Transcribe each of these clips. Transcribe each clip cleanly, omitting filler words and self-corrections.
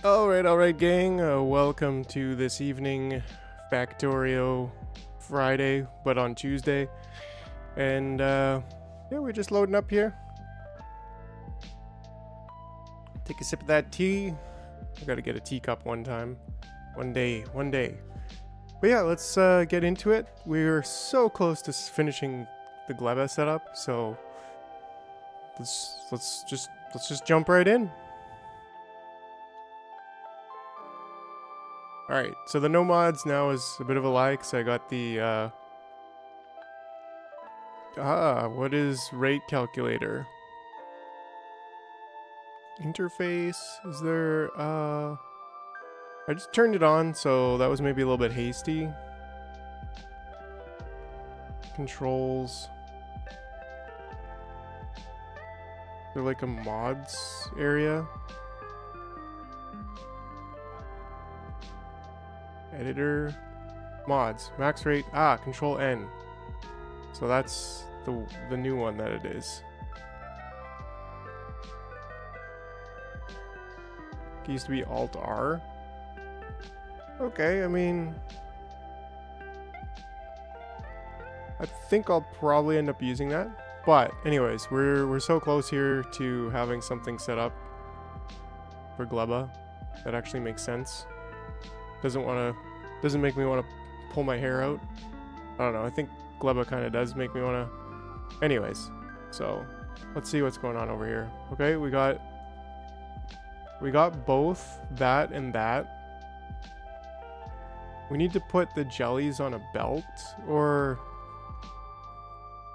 Alright, gang. Welcome to this evening Factorio Friday, but on Tuesday. And, yeah, we're just loading up here. Take a sip of that tea. I gotta get a teacup one time. One day. But yeah, let's get into it. We're so close to finishing the Gleba setup, so let's just jump right in. Alright, so the no mods now is a bit of a lie because I got the, what is rate calculator? Interface, is there, I just turned it on, so that was maybe a little bit hasty. Controls. They're like a mods area. Editor, mods, max rate, control N. So that's the new one that it is. It used to be Alt R. Okay, I mean, I think I'll probably end up using that. But anyways, we're so close here to having something set up for Gleba that actually makes sense. Doesn't make me want to pull my hair out. I don't know, I think Gleba kind of does make me want to. Anyways, so let's see what's going on over here. Okay, we got both that and that. We need to put the jellies on a belt or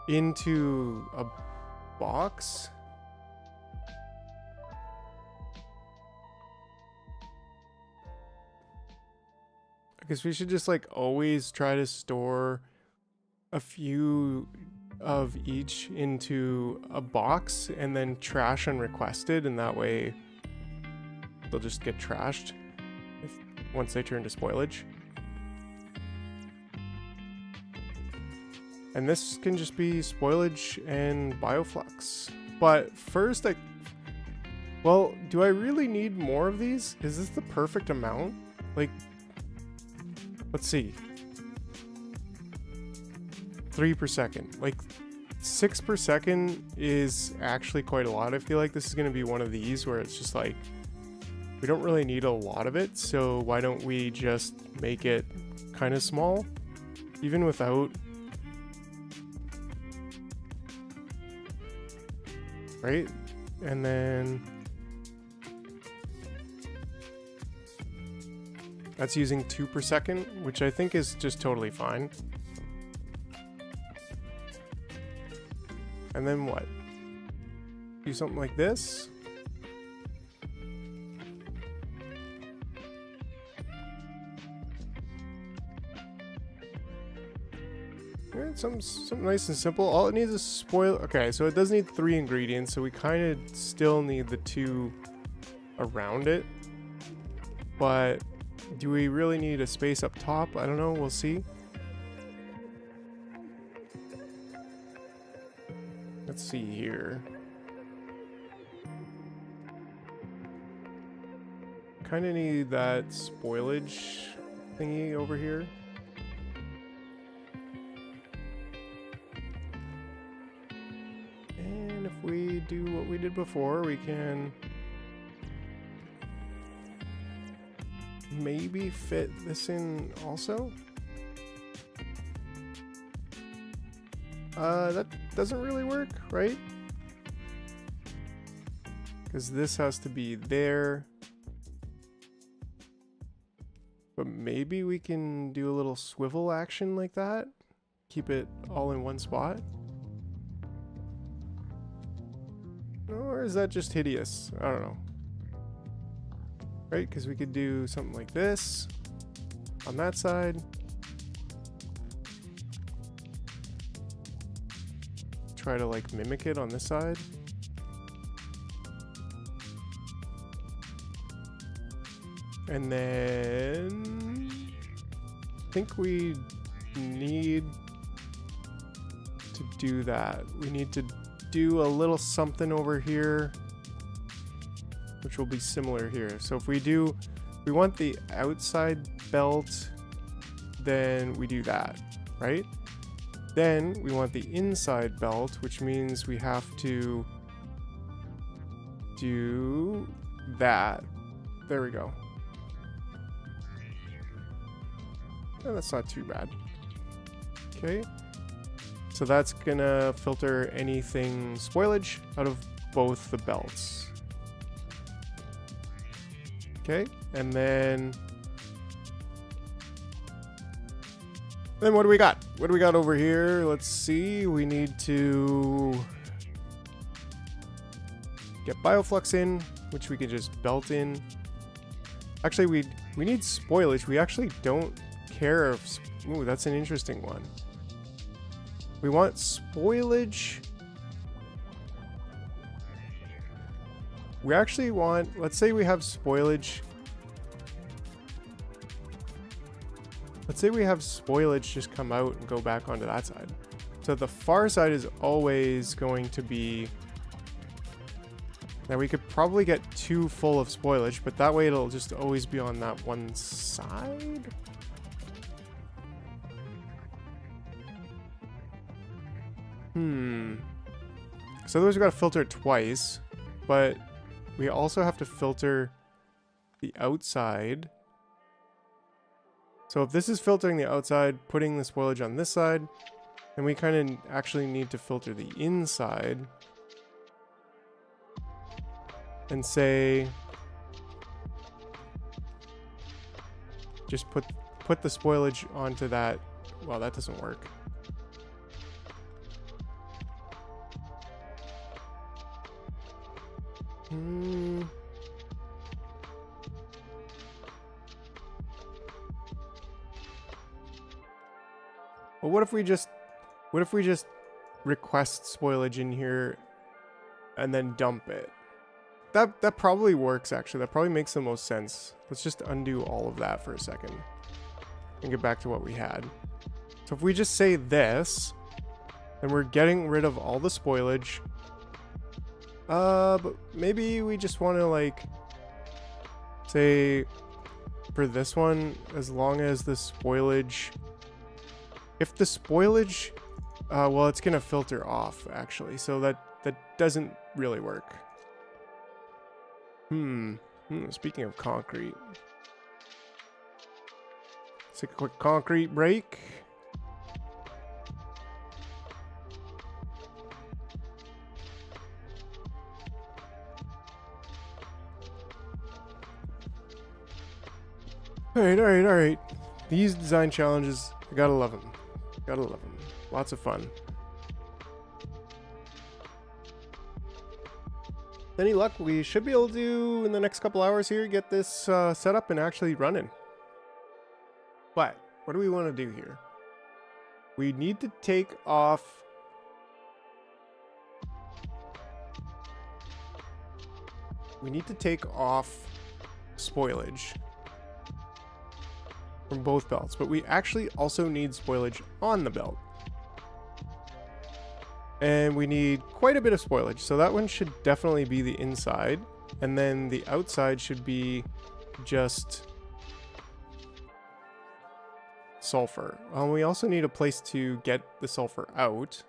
into a box. I guess we should just like always try to store a few of each into a box and then trash unrequested, and that way they'll just get trashed once they turn to spoilage. And this can just be spoilage and bioflux. But first well, do I really need more of these? Is this the perfect amount? Like, let's see. 3 per second. Like, 6 per second is actually quite a lot. I feel like this is going to be one of these where it's just like, we don't really need a lot of it, so why don't we just make it kind of small? Even without... Right? And then... That's using 2 per second, which I think is just totally fine. And then what? Do something like this. Yeah, something nice and simple. All it needs is spoil. Okay, so it does need 3 ingredients, so we kind of still need the 2 around it. But do we really need a space up top? I don't know, we'll see. Let's see here. Kind of need that spoilage thingy over here. And if we do what we did before, we can maybe fit this in also. That doesn't really work, right? Because this has to be there. But maybe we can do a little swivel action like that. Keep it all in one spot. Or is that just hideous? I don't know. Right, because we could do something like this on that side. Try to like mimic it on this side. And then I think we need to do that. We need to do a little something over here which will be similar here. So if we want the outside belt, then we do that, right? Then we want the inside belt, which means we have to do that. There we go. And that's not too bad. Okay. So that's gonna filter anything spoilage out of both the belts. Okay, and then what do we got? What do we got over here? Let's see. We need to get bioflux in, which we can just belt in. Actually, we need spoilage. We actually don't care if... Ooh, that's an interesting one. We want spoilage. We actually want... Let's say we have spoilage. Let's say we have spoilage just come out and go back onto that side. So the far side is always going to be... Now we could probably get 2 full of spoilage, but that way it'll just always be on that one side. So otherwise we gotta filter it twice, but we also have to filter the outside. So if this is filtering the outside, putting the spoilage on this side, then we kind of actually need to filter the inside. And say, just put the spoilage onto that. Well, that doesn't work. Well, what if we just request spoilage in here and then dump it? That probably works, actually. That probably makes the most sense. Let's just undo all of that for a second and get back to what we had. So if we just say this, then we're getting rid of all the spoilage. But maybe we just want to, like, say for this one, as long as the spoilage... If the spoilage... well, it's going to filter off, actually. So that doesn't really work. Speaking of concrete, let's take a quick concrete break. All right. These design challenges, I gotta love them. Lots of fun. Any luck, we should be able to, in the next couple hours here, get this set up and actually running. But what do we want to do here? We need to take off... spoilage from both belts, but we actually also need spoilage on the belt. And we need quite a bit of spoilage, so that one should definitely be the inside, and then the outside should be just sulfur. We also need a place to get the sulfur out.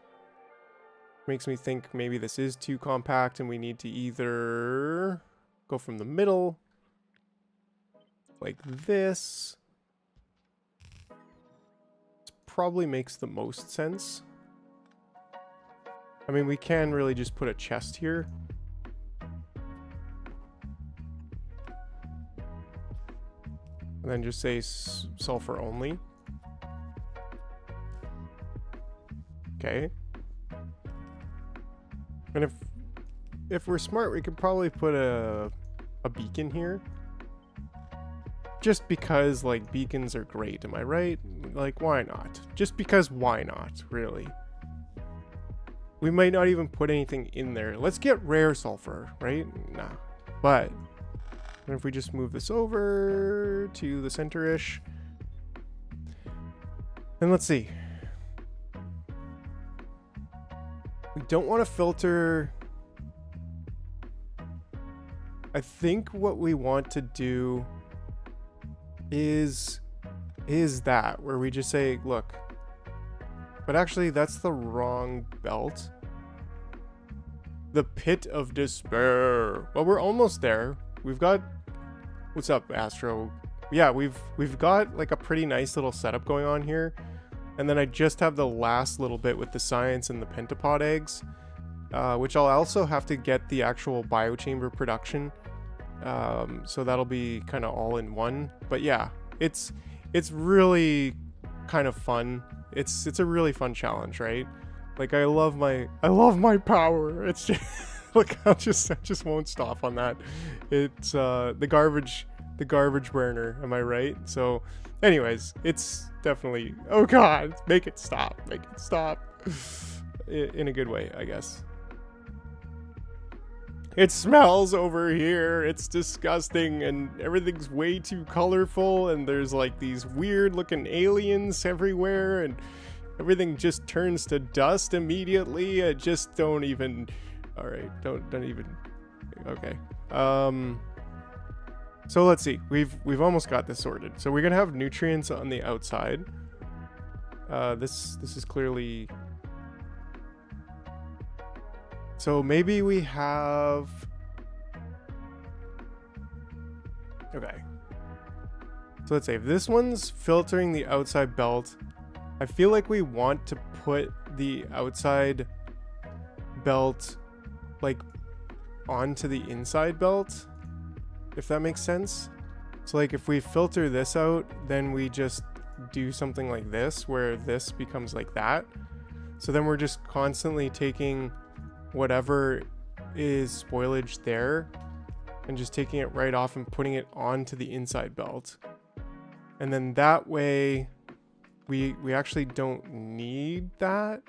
Makes me think maybe this is too compact and we need to either go from the middle like this. This probably makes the most sense. I mean, we can really just put a chest here. And then just say sulfur only. Okay. And if we're smart, we could probably put a beacon here. Just because, like, beacons are great, am I right? Like, why not? Just because, why not, really? We might not even put anything in there. Let's get rare sulfur, right? Nah. But if we just move this over to the center-ish. And let's see. We don't want to filter I think what we want to do is that where we just say, look, but actually that's the wrong belt. The pit of despair. Well, we're almost there. We've got, what's up, Astro? Yeah, we've got like a pretty nice little setup going on here. And then I just have the last little bit with the science and the pentapod eggs, which I'll also have to get the actual biochamber production. So that'll be kind of all in one. But yeah, it's really kind of fun. It's a really fun challenge, right? Like I love my power. It's just look, I just won't stop on that. It's the garbage burner, am I right? So anyways, it's definitely, oh god, make it stop in a good way, I guess. It smells over here, it's disgusting, and everything's way too colorful, and there's like these weird looking aliens everywhere, and everything just turns to dust immediately. I just don't even, all right, don't even, okay. So let's see, we've almost got this sorted. So we're gonna have nutrients on the outside. This is clearly, so maybe we have, okay. So let's say if this one's filtering the outside belt, I feel like we want to put the outside belt like onto the inside belt, if that makes sense. So like if we filter this out, then we just do something like this where this becomes like that. So then we're just constantly taking whatever is spoilage there and just taking it right off and putting it onto the inside belt. And then that way we actually don't need that.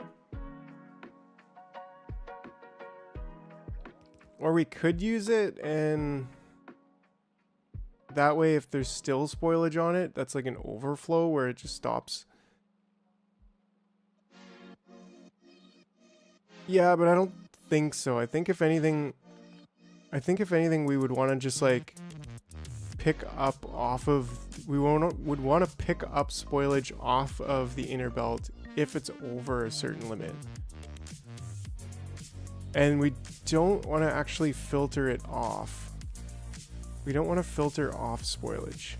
Or we could use it, and that way if there's still spoilage on it, that's like an overflow where it just stops. Yeah, but I don't think so. I think if anything we would want to just like pick up off of, would want to pick up spoilage off of the inner belt if it's over a certain limit. And we don't want to actually filter it off. We don't want to filter off spoilage.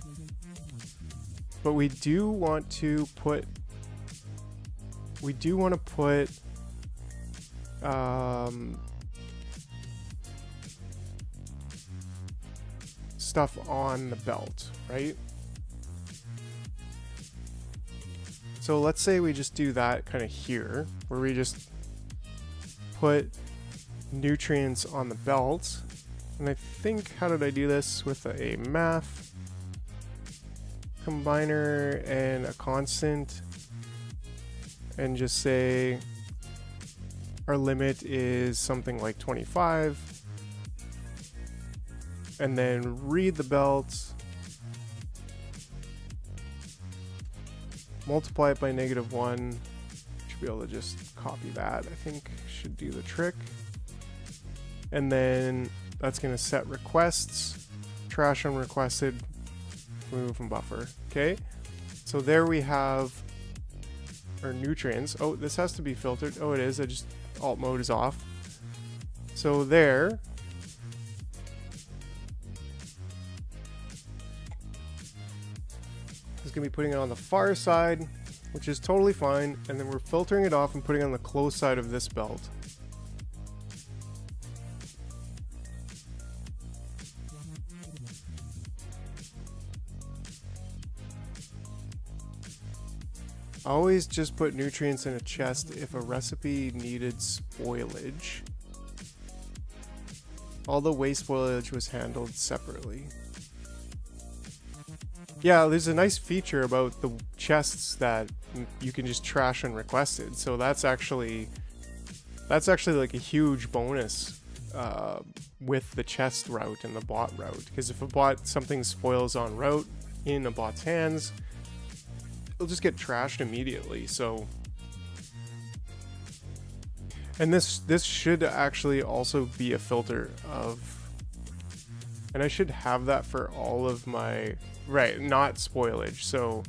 But we do want to put stuff on the belt, right? So let's say we just do that kind of here, where we just put nutrients on the belt. And I think, how did I do this? With a math combiner and a constant, and just say our limit is something like 25. And then read the belt, multiply it by -1. Should be able to just copy that. I think should do the trick. And then that's going to set requests, trash unrequested, remove from buffer. Okay, so there we have our nutrients. Oh, this has to be filtered. Oh, it is. I just alt mode is off. So there. Going to be putting it on the far side, which is totally fine, and then we're filtering it off and putting it on the close side of this belt. Always just put nutrients in a chest if a recipe needed spoilage. All the waste spoilage was handled separately. Yeah, there's a nice feature about the chests that you can just trash unrequested. So that's actually like a huge bonus with the chest route and the bot route. Because if something spoils en route in a bot's hands, it'll just get trashed immediately. So, and this should actually also be a filter of And I should have that for all of my, right, not spoilage. So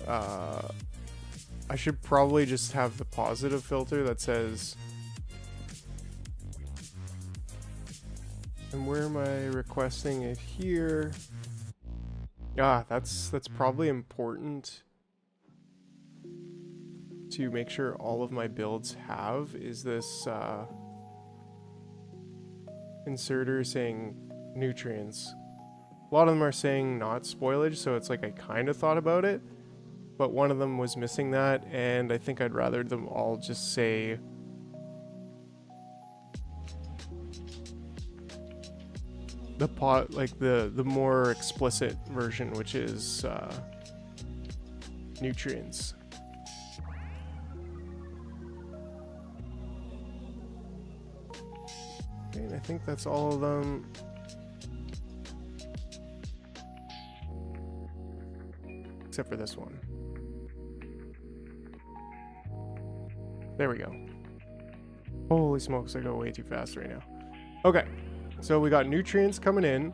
I should probably just have the positive filter that says, and where am I requesting it here? That's probably important to make sure all of my builds have, is this inserter saying nutrients. A lot of them are saying not spoilage, so it's like I kind of thought about it, but one of them was missing that, and I think I'd rather them all just say the pot, like the more explicit version, which is nutrients. And I think that's all of them. Except for this one. There we go. Holy smokes, I go way too fast right now. Okay, so we got nutrients coming in.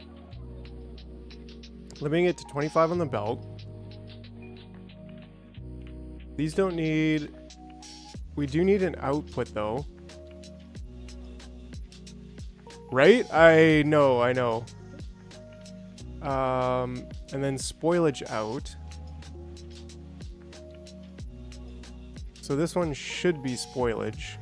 Limiting it to 25 on the belt. These don't need... We do need an output though. Right? I know. And then spoilage out. So this one should be spoilage.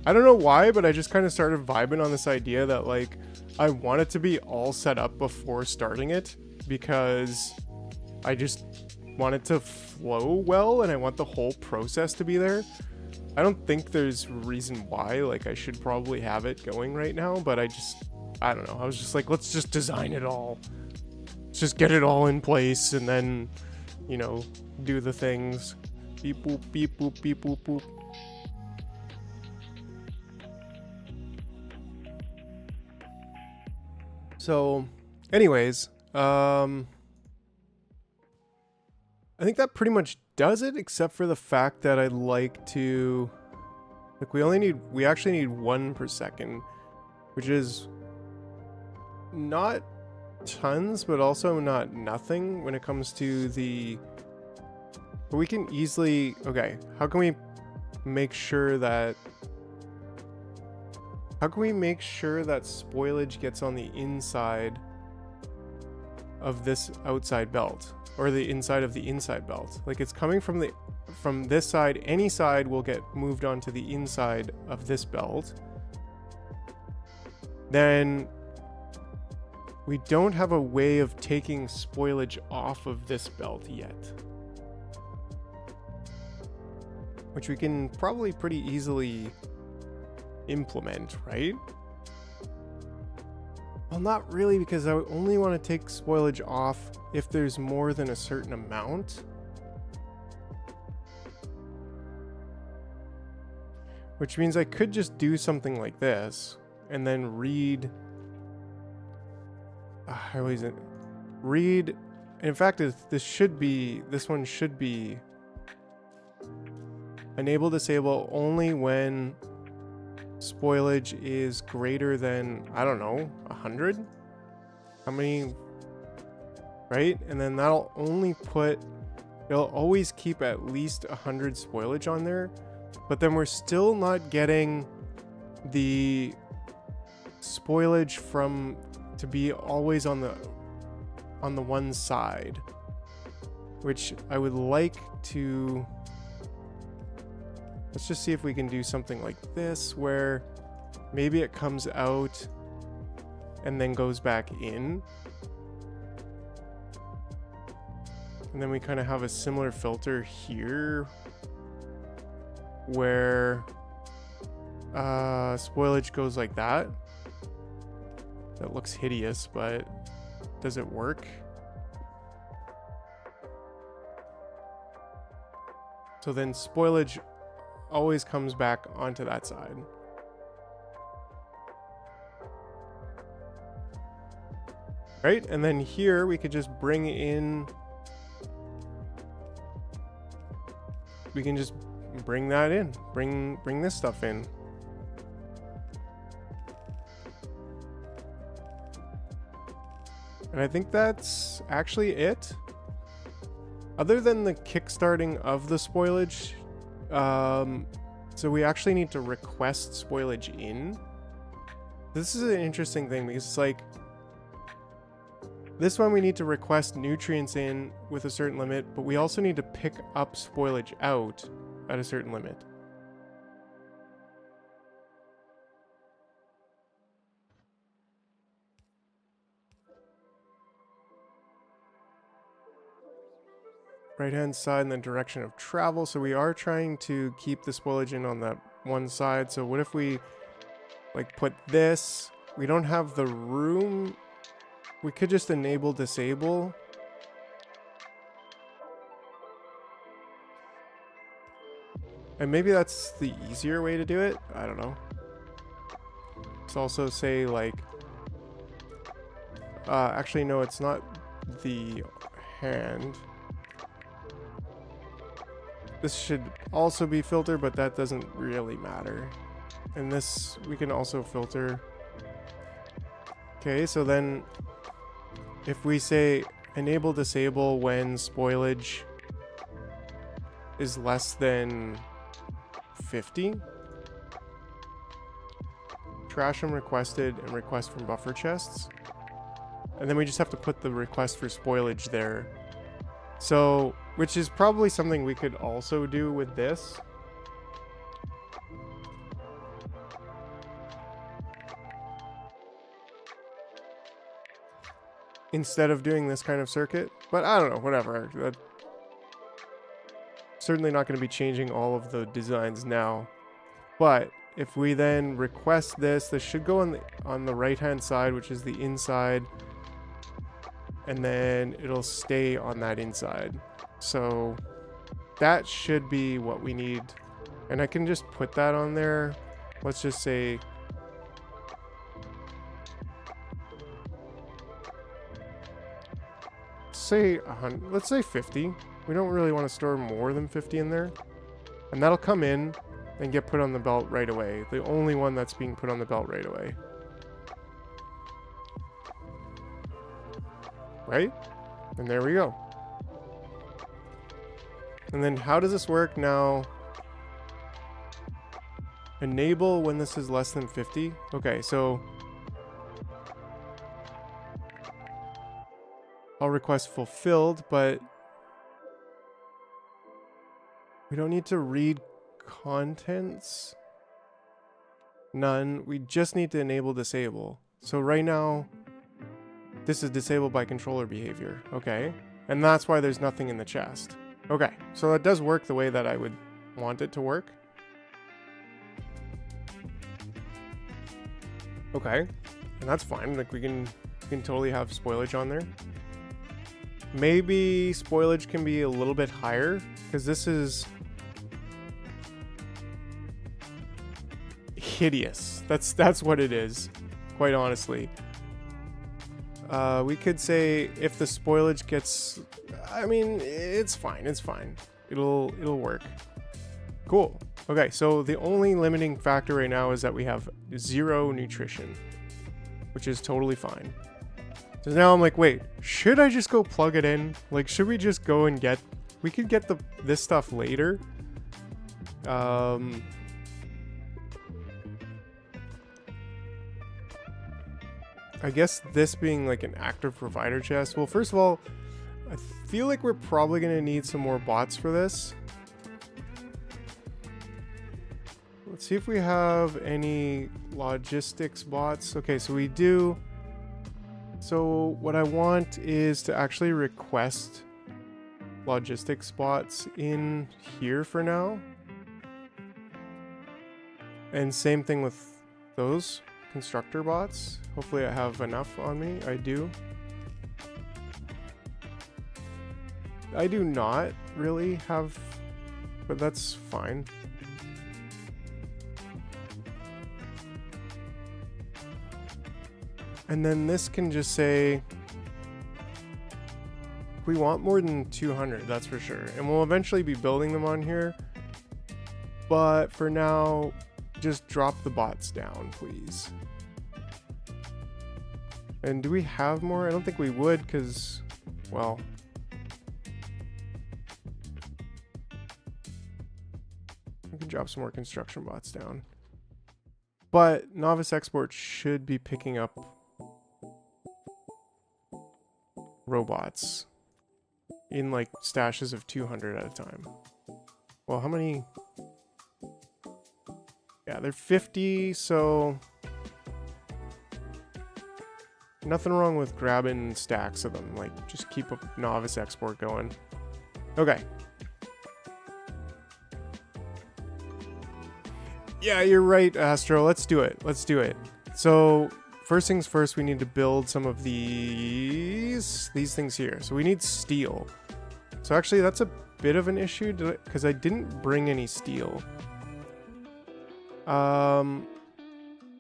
I don't know why, but I just kind of started vibing on this idea that, like, I want it to be all set up before starting it, because I just want it to flow well and I want the whole process to be there. I don't think there's reason why, like, I should probably have it going right now, but I don't know. I was just like, let's just design it all. Let's just get it all in place and then, you know, do the things. Beep boop, beep boop, beep boop, boop. So, anyways, I think that pretty much does it, except for the fact that I'd like to, like, we actually need 1 per second, which is not tons, but also not nothing when it comes to the, but we can easily, okay, how can we make sure that spoilage gets on the inside of this outside belt, or the inside of the inside belt? Like, it's coming from this side. Any side will get moved onto the inside of this belt. Then we don't have a way of taking spoilage off of this belt yet, which we can probably pretty easily implement, right? Well, not really, because I only want to take spoilage off if there's more than a certain amount. Which means I could just do something like this and then read. How is it? Read. In fact, this one should be enable disable only when spoilage is greater than, I don't know, 100? How many? Right? And then that'll only put, it'll always keep at least 100 spoilage on there, but then we're still not getting the spoilage from to be always on the one side, which I would like to. Let's just see if we can do something like this, where maybe it comes out and then goes back in. And then we kind of have a similar filter here where spoilage goes like that. That looks hideous, but does it work? So then spoilage always comes back onto that side. Right? And then here we could just bring in, we can just bring that in, bring this stuff in. And I think that's actually it. Other than the kickstarting of the spoilage, so we actually need to request spoilage in. This is an interesting thing because it's like, this one we need to request nutrients in with a certain limit, but we also need to pick up spoilage out at a certain limit. Right hand side in the direction of travel, so we are trying to keep the spoilage in on that one side. So what if we like put this, we don't have the room, we could just enable disable. And maybe that's the easier way to do it, I don't know. Let's also say like actually no, it's not the hand. This should also be filter, but that doesn't really matter. And this, we can also filter. Okay, so then if we say enable disable when spoilage is less than 50, trash them requested and request from buffer chests. And then we just have to put the request for spoilage there. So, which is probably something we could also do with this. Instead of doing this kind of circuit. But I don't know, whatever. That's certainly not going to be changing all of the designs now. But if we then request this, this should go on the right hand side, which is the inside. And then it'll stay on that inside. So that should be what we need. And I can just put that on there. Let's just say let's say 50. We don't really want to store more than 50 in there. And that'll come in and get put on the belt right away. The only one that's being put on the belt right away. Right? And there we go. And then how does this work now? Enable when this is less than 50. Okay, so I'll request fulfilled, but we don't need to read contents. None. We just need to enable disable. So right now, this is disabled by controller behavior. Okay. And that's why there's nothing in the chest. Okay. So that does work the way that I would want it to work. Okay. And that's fine. Like we can totally have spoilage on there. Maybe spoilage can be a little bit higher because this is hideous. That's what it is, quite honestly. We could say if the spoilage gets, I mean, it's fine. It's fine. It'll work. Cool. Okay, so the only limiting factor right now is that we have 0 nutrition, which is totally fine. So now I'm like, wait, should I just go plug it in? Like, should we just go and get, we could get this stuff later. I guess this being like an active provider chest. Well, first of all, I feel like we're probably going to need some more bots for this. Let's see if we have any logistics bots. Okay, so we do. So what I want is to actually request logistics bots in here for now. And same thing with those constructor bots. Hopefully I have enough on me. I do. I do not really have, but that's fine. And then this can just say, we want more than 200, that's for sure. And we'll eventually be building them on here. But for now, just drop the bots down, please. And do we have more? I don't think we would, because, well, we can drop some more construction bots down. But Novice Export should be picking up robots in like stashes of 200 at a time. Well, how many? Yeah, they're 50, so nothing wrong with grabbing stacks of them. Like, just keep a Novice Export going. Okay. Yeah, you're right, Astro. Let's do it. Let's do it. So, first things first, we need to build some of these things here. So we need steel. So actually, that's a bit of an issue because I didn't bring any steel. But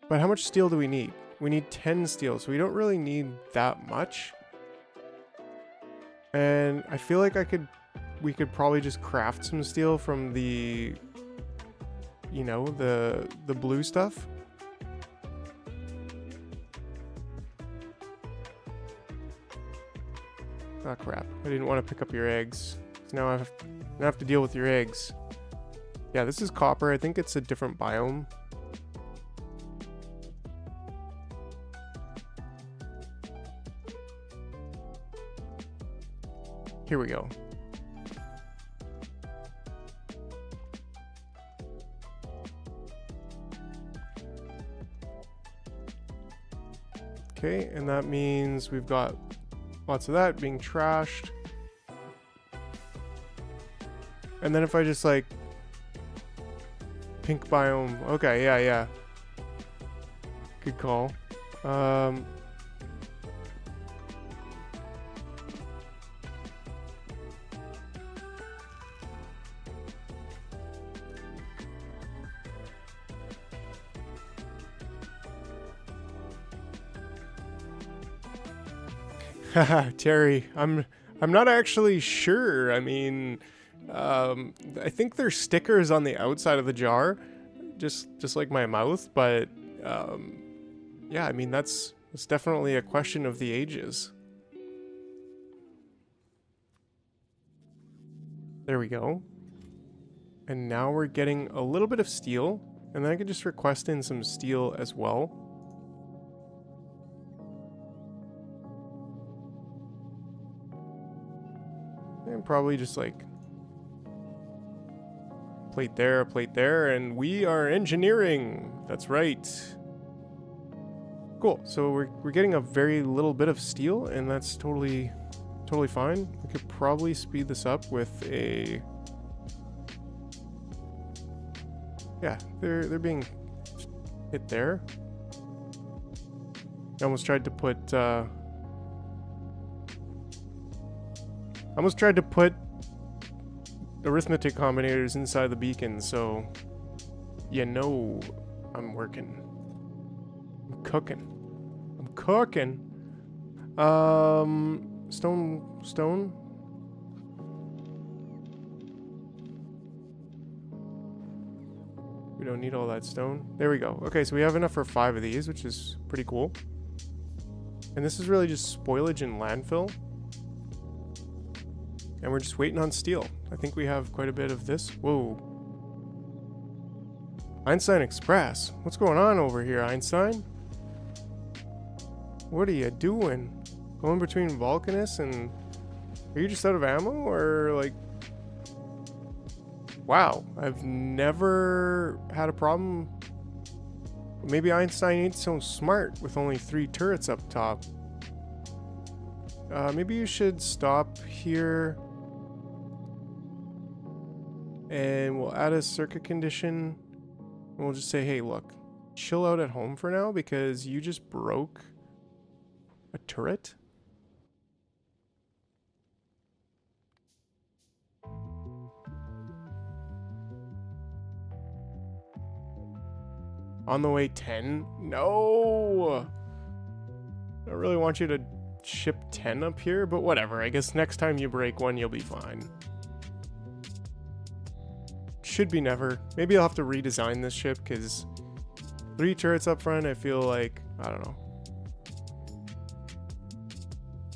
how much steel do we need? We need 10 steel, so we don't really need that much. And I feel like we could probably just craft some steel from the, you know, the blue stuff. Ah, crap. I didn't want to pick up your eggs. So now I have to deal with your eggs. Yeah, this is copper. I think it's a different biome. Here we go. Okay, and that means we've got lots of that being trashed. And then if I just like pink biome, okay, yeah. Good call. Haha, Terry, I'm not actually sure. I mean, I think there's stickers on the outside of the jar, just like my mouth, but yeah, I mean that's definitely a question of the ages. There we go. And now we're getting a little bit of steel, and then I can just request in some steel as well. And probably just like plate there, and we are engineering. That's right. Cool. So we're getting a very little bit of steel, and that's totally fine. We could probably speed this up with a, yeah, they're being hit there. I almost tried to put arithmetic combinators inside the beacon, so you know I'm working. I'm cooking. Stone. We don't need all that stone. There we go. Okay, so we have enough for 5 of these, which is pretty cool. And this is really just spoilage and landfill. And we're just waiting on steel. I think we have quite a bit of this. Whoa. Einstein Express. What's going on over here, Einstein? What are you doing? Going between Vulcanus and... Are you just out of ammo? Or like... Wow. I've never had a problem. Maybe Einstein ain't so smart with only 3 turrets up top. Maybe you should stop here. And we'll add a circuit condition. And we'll just say, hey, look, chill out at home for now because you just broke a turret. On the way 10? No! I don't really want you to ship 10 up here, but whatever. I guess next time you break one, you'll be fine. Should be never. Maybe I'll have to redesign this ship because 3 turrets up front, I feel like, I don't know.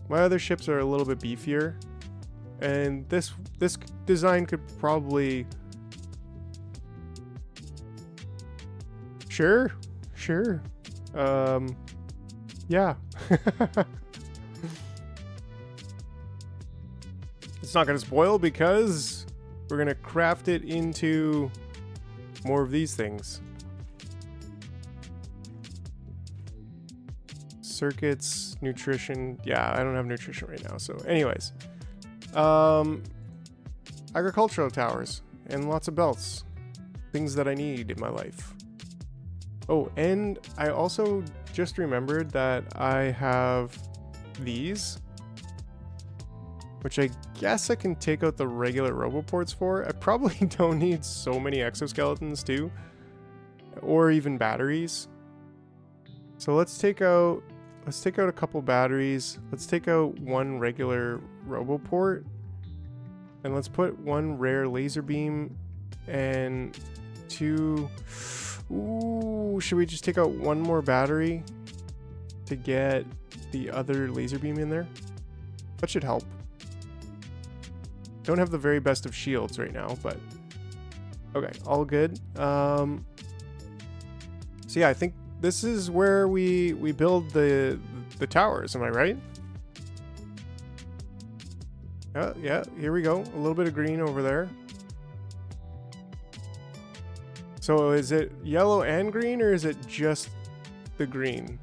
My other ships are a little bit beefier, and this design could probably... Sure. Yeah. It's not gonna spoil because we're gonna craft it into more of these things. Circuits, nutrition. Yeah, I don't have nutrition right now. So anyways, agricultural towers and lots of belts, things that I need in my life. Oh, and I also just remembered that I have these, which I guess I can take out the regular roboports for. I probably don't need so many exoskeletons too, or even batteries. So let's take out a couple batteries. Let's take out one regular roboport, and let's put one rare laser beam and two... Ooh, should we just take out one more battery to get the other laser beam in there? That should help. Don't have the very best of shields right now, but okay, all good. So yeah, I think this is where we build the towers. Am I right? Yeah. Here we go. A little bit of green over there. So is it yellow and green, or is it just the green?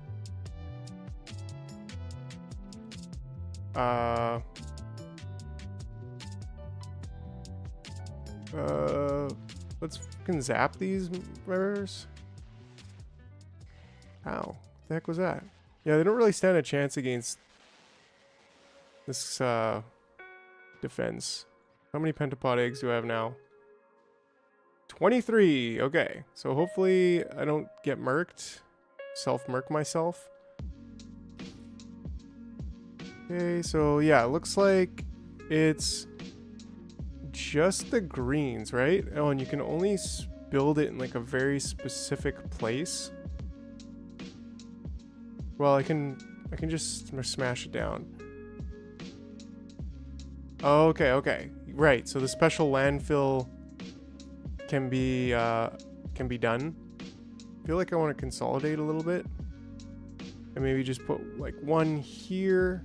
Let's fucking zap these mirrors. Ow, the heck was that? Yeah, they don't really stand a chance against this defense. How many pentapod eggs do I have now? 23. Okay, so hopefully I don't get murked. Self-murk myself. Okay, so yeah, it looks like it's just the greens, right? Oh, and you can only build it in like a very specific place. Well, I can just smash it down. Oh, okay. Right, so the special landfill can be done. I feel like I want to consolidate a little bit and maybe just put like one here.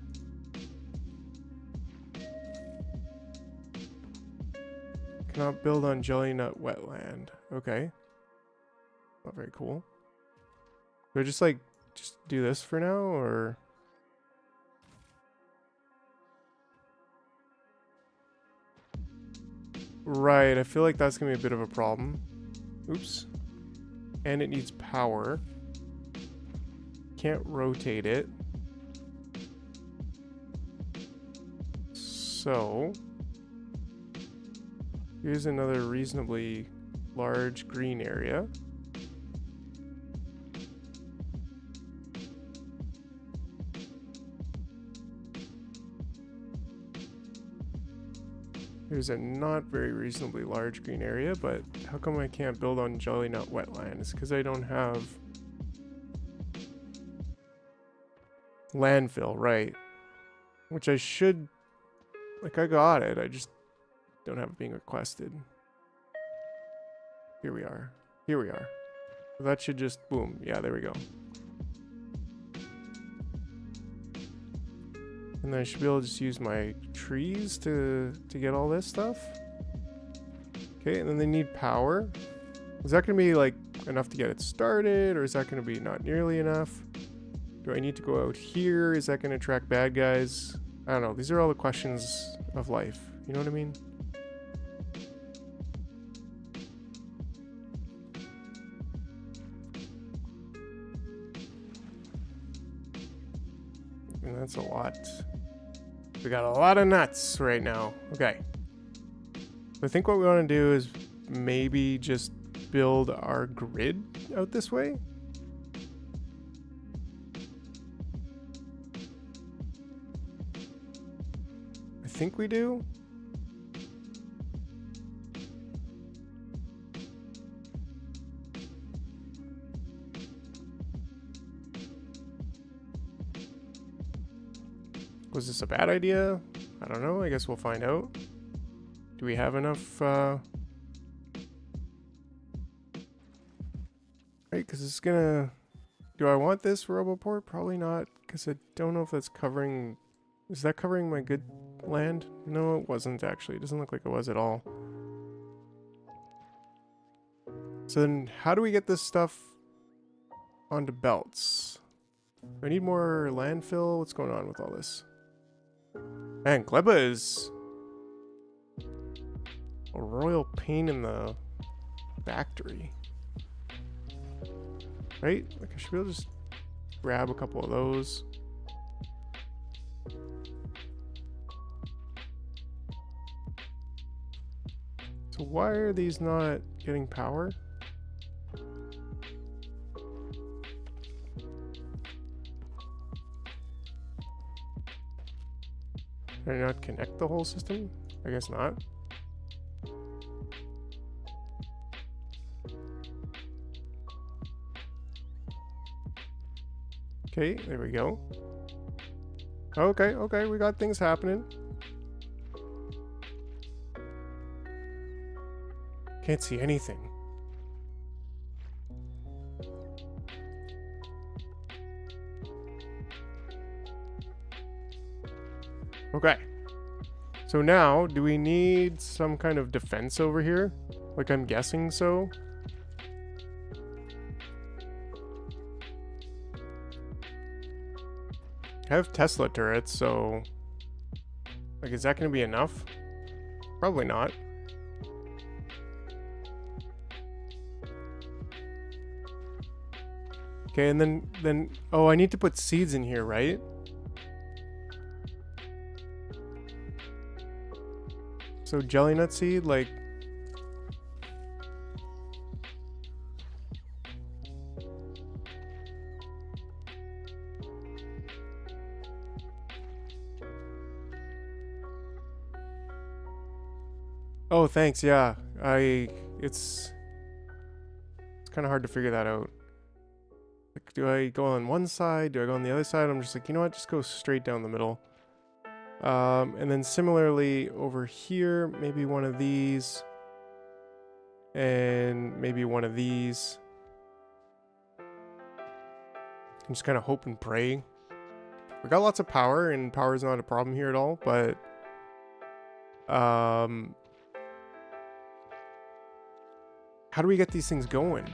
Cannot build on jelly nut wetland. Okay, not very cool. Do I just do this for now, or right? I feel like that's gonna be a bit of a problem. Oops. And it needs power. Can't rotate it. So here's another reasonably large green area. Here's a not very reasonably large green area, but how come I can't build on jelly nut wetland? It's because I don't have landfill, right? Which I should, like, I got it. I just don't have it being requested. Here we are. That should just, boom. Yeah, there we go. And then I should be able to just use my trees to get all this stuff. Okay, and then they need power. Is that going to be like enough to get it started, or is that going to be not nearly enough? Do I need to go out here? Is that going to attract bad guys? I don't know. These are all the questions of life. You know what I mean? And that's a lot. We got a lot of nuts right now. Okay. I think what we want to do is maybe just build our grid out this way. I think we do. Was this a bad idea? I don't know. I guess we'll find out. Do we have enough? Right, because it's gonna... Do I want this Roboport? Probably not, because I don't know if that's covering... Is that covering my good land? No, it wasn't actually. It doesn't look like it was at all. So then, how do we get this stuff onto belts? Do I need more landfill? What's going on with all this? Man, Gleba is a royal pain in the factory. Right? Like I should be able to just grab a couple of those. So why are these not getting power? Can I not connect the whole system? I guess not. Okay, there we go. Okay, okay, we got things happening. Can't see anything. Okay. So now, do we need some kind of defense over here? Like, I'm guessing so. I have Tesla turrets, so... Like, is that going to be enough? Probably not. Okay, and then... Oh, I need to put seeds in here, right? So jelly nut seed, like... Oh, thanks, yeah. It's kind of hard to figure that out. Like, do I go on one side? Do I go on the other side? I'm just like, you know what? Just go straight down the middle. And then similarly over here, maybe one of these. And maybe one of these. I'm just kind of hope and pray. We got lots of power, and power is not a problem here at all, but... How do we get these things going?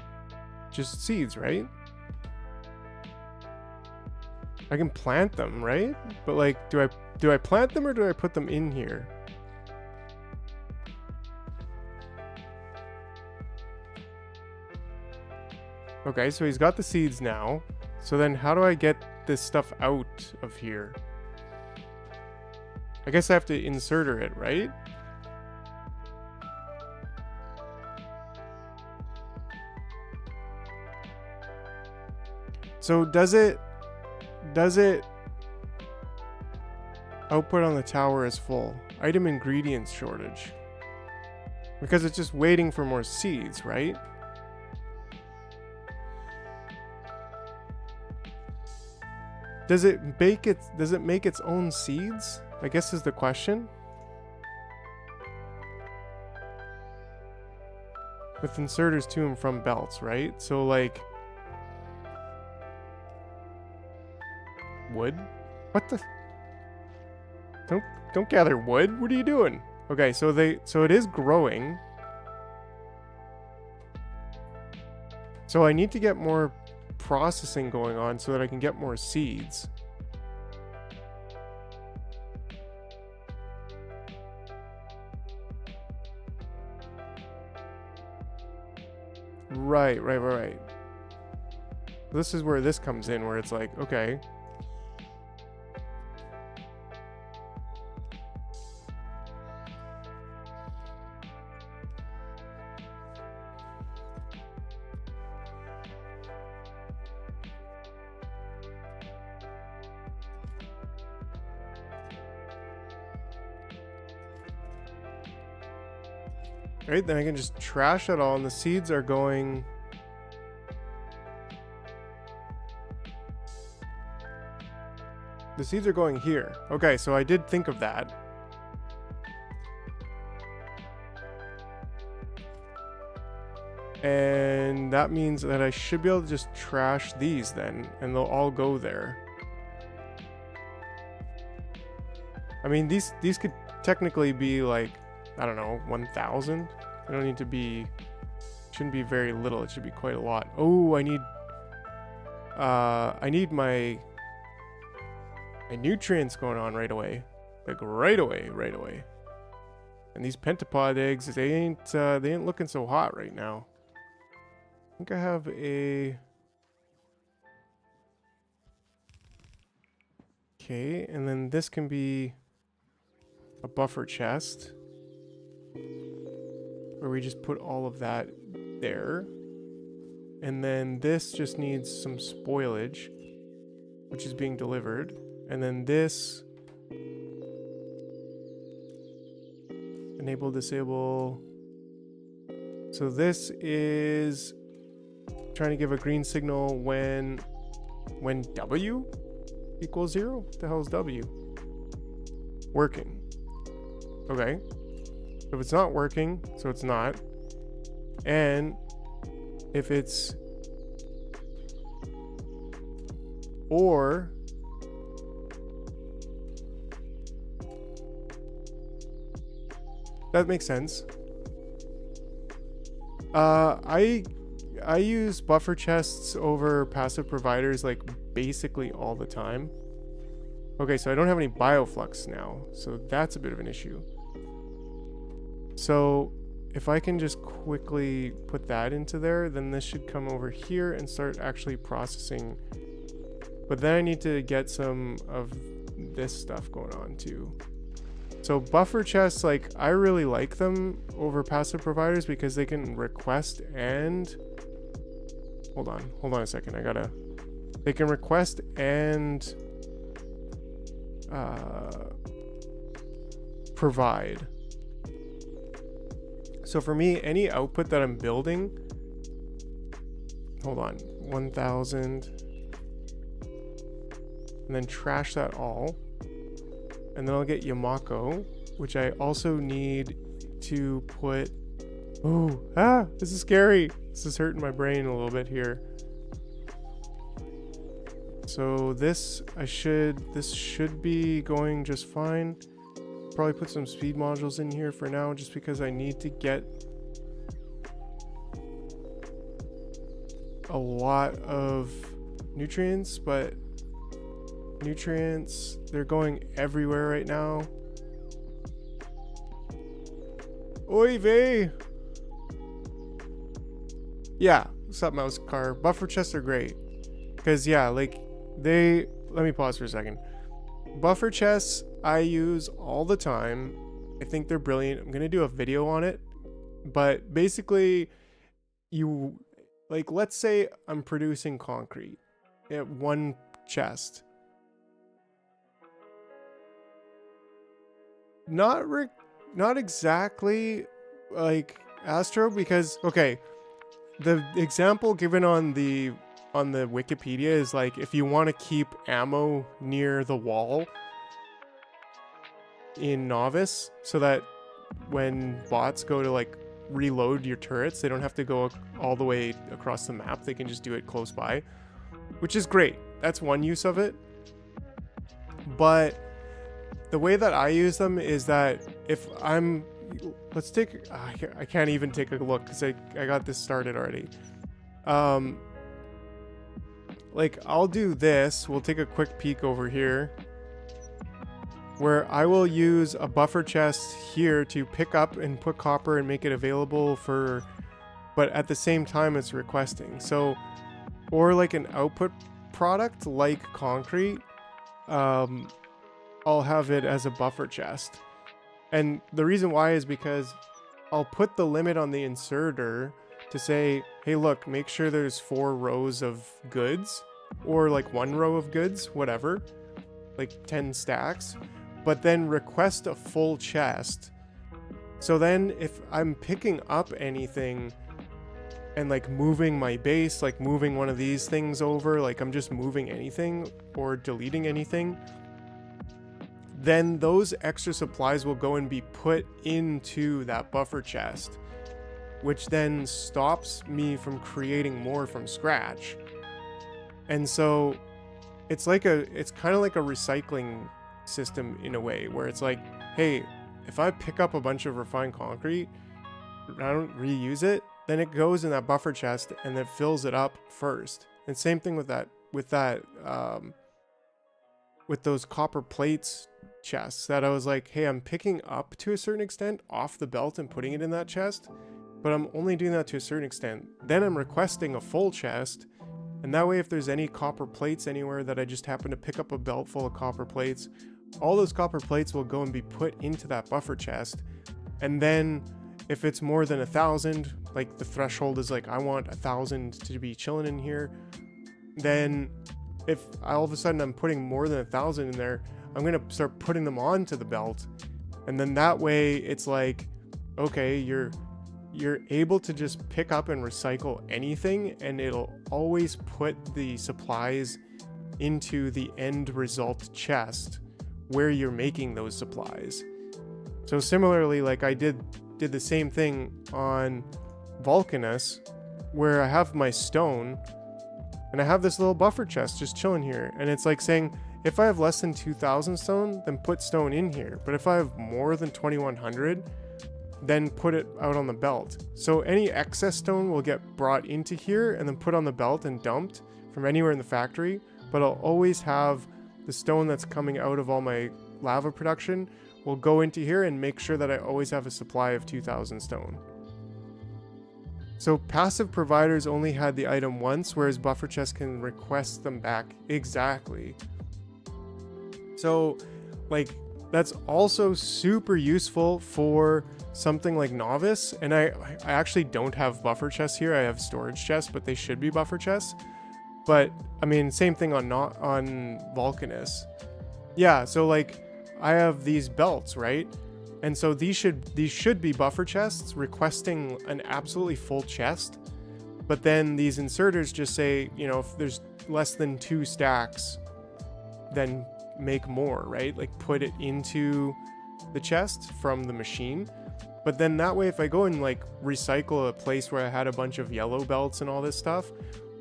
Just seeds, right? I can plant them, right? But like, do I plant them or do I put them in here? Okay, so he's got the seeds now. So then how do I get this stuff out of here? I guess I have to inserter it, right? So does it output on the tower is full? Item ingredients shortage. Because it's just waiting for more seeds, right? Does it make its own seeds? I guess is the question. With inserters to and from belts, right? So like wood? What the? Don't gather wood. What are you doing? Okay, so it is growing. So I need to get more processing going on so that I can get more seeds. Right. This is where this comes in, where it's like, okay. Right, then I can just trash it all and the seeds are going... The seeds are going here. Okay, so I did think of that. And that means that I should be able to just trash these then, and they'll all go there. I mean, these could technically be like, I don't know, 1,000. They don't need to be, shouldn't be very little. It should be quite a lot. Oh, I need my nutrients going on right away. Like right away. And these pentapod eggs, they ain't looking so hot right now. I think I have a... Okay, and then this can be a buffer chest, where we just put all of that there. And then this just needs some spoilage, which is being delivered. And then this... Enable, disable... So this is... trying to give a green signal when W equals 0. What the hell is W? Working. Okay. If it's not working, so it's not. And if it's or that makes sense. I use buffer chests over passive providers like basically all the time. Okay, so I don't have any bioflux now, so that's a bit of an issue. So if I can just quickly put that into there, then this should come over here and start actually processing. But then I need to get some of this stuff going on too. So buffer chests, like, I really like them over passive providers because they can request and... Hold on a second. They can request and provide. So for me, any output that I'm building, hold on, 1,000, and then trash that all, and then I'll get Yamako, which I also need to put. Oh, this is scary. This is hurting my brain a little bit here. So this should be going just fine. Probably put some speed modules in here for now, just because I need to get a lot of nutrients, but nutrients, they're going everywhere right now. Oy vey! Yeah, what's up, mouse car? Buffer chests are great. Because, yeah, like, let me pause for a second. Buffer chests, I use all the time. I think they're brilliant. I'm going to do a video on it. But basically, let's say I'm producing concrete at one chest. Not exactly like Astro, because, okay, the example given on the Wikipedia is like, if you want to keep ammo near the wall in Novice, so that when bots go to like reload your turrets, they don't have to go all the way across the map. They can just do it close by, which is great. That's one use of it. But the way that I use them is that if I'm, let's take, I can't even take a look because I got this started already. Like, I'll do this. We'll take a quick peek over here, where I will use a buffer chest here to pick up and put copper and make it available for, but at the same time it's requesting. So, or like an output product like concrete, I'll have it as a buffer chest. And the reason why is because I'll put the limit on the inserter to say, hey, look, make sure there's 4 rows of goods, or like 1 row of goods, whatever, like 10 stacks, but then request a full chest. So then if I'm picking up anything and like moving my base, like moving one of these things over, like I'm just moving anything or deleting anything, then those extra supplies will go and be put into that buffer chest, which then stops me from creating more from scratch. And so it's kind of like a recycling system in a way, where it's like, hey, if I pick up a bunch of refined concrete and I don't reuse it, then it goes in that buffer chest and then fills it up first. And same thing with those copper plates chests that I was like, hey, I'm picking up to a certain extent off the belt and putting it in that chest, but I'm only doing that to a certain extent. Then I'm requesting a full chest, and that way if there's any copper plates anywhere that I just happen to pick up a belt full of copper plates, all those copper plates will go and be put into that buffer chest. And then if it's more than 1,000, like the threshold is like, I want 1,000 to be chilling in here, then if all of a sudden I'm putting more than 1,000 in there, I'm going to start putting them onto the belt. And then that way it's like, okay, you're able to just pick up and recycle anything, and it'll always put the supplies into the end result chest where you're making those supplies. So similarly, like I did the same thing on Vulcanus, where I have my stone and I have this little buffer chest just chilling here, and it's like saying, if I have less than 2,000 stone, then put stone in here, but if I have more than 2,100, then put it out on the belt. So any excess stone will get brought into here and then put on the belt and dumped from anywhere in the factory, but I'll always have the stone that's coming out of all my lava production will go into here and make sure that I always have a supply of 2,000 stone. So passive providers only had the item once, whereas buffer chests can request them back. Exactly. So like that's also super useful for something like novice. And I actually don't have buffer chests here. I have storage chests, but they should be buffer chests. But I mean, same thing on Vulcanus. Yeah, so like I have these belts, right? And so these should be buffer chests requesting an absolutely full chest. But then these inserters just say, you know, if there's less than 2 stacks, then make more, right? Like put it into the chest from the machine. But then that way, if I go and like recycle a place where I had a bunch of yellow belts and all this stuff,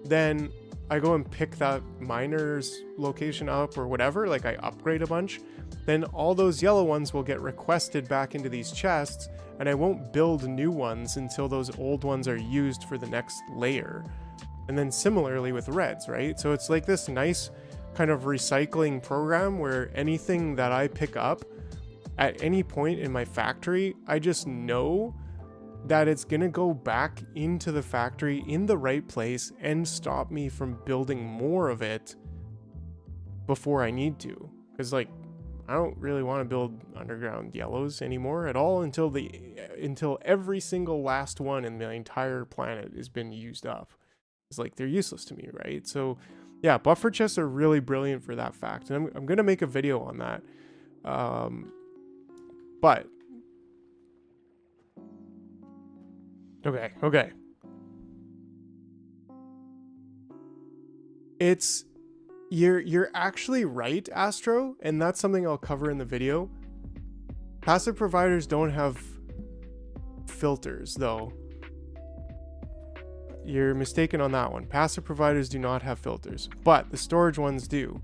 then I go and pick that miner's location up or whatever, like I upgrade a bunch, then all those yellow ones will get requested back into these chests, and I won't build new ones until those old ones are used for the next layer. And then similarly with reds, right? So it's like this nice kind of recycling program where anything that I pick up at any point in my factory, I just know that it's gonna go back into the factory in the right place and stop me from building more of it before I need to. Because like, I don't really want to build underground yellows anymore at all until every single last one in the entire planet has been used up. It's like, they're useless to me, right? So yeah, buffer chests are really brilliant for that fact. And I'm going to make a video on that. But okay. You're actually right, Astro, and that's something I'll cover in the video. Passive providers don't have filters, though. You're mistaken on that one. Passive providers do not have filters, but the storage ones do,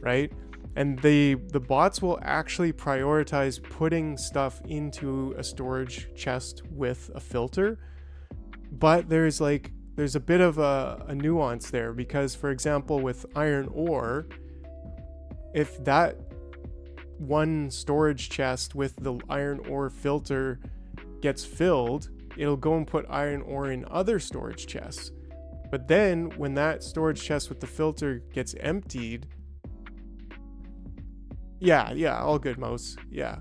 right? And the bots will actually prioritize putting stuff into a storage chest with a filter. But there's a bit of a nuance there, because for example with iron ore, if that one storage chest with the iron ore filter gets filled, it'll go and put iron ore in other storage chests. But then when that storage chest with the filter gets emptied, yeah, all good, Mouse. Yeah,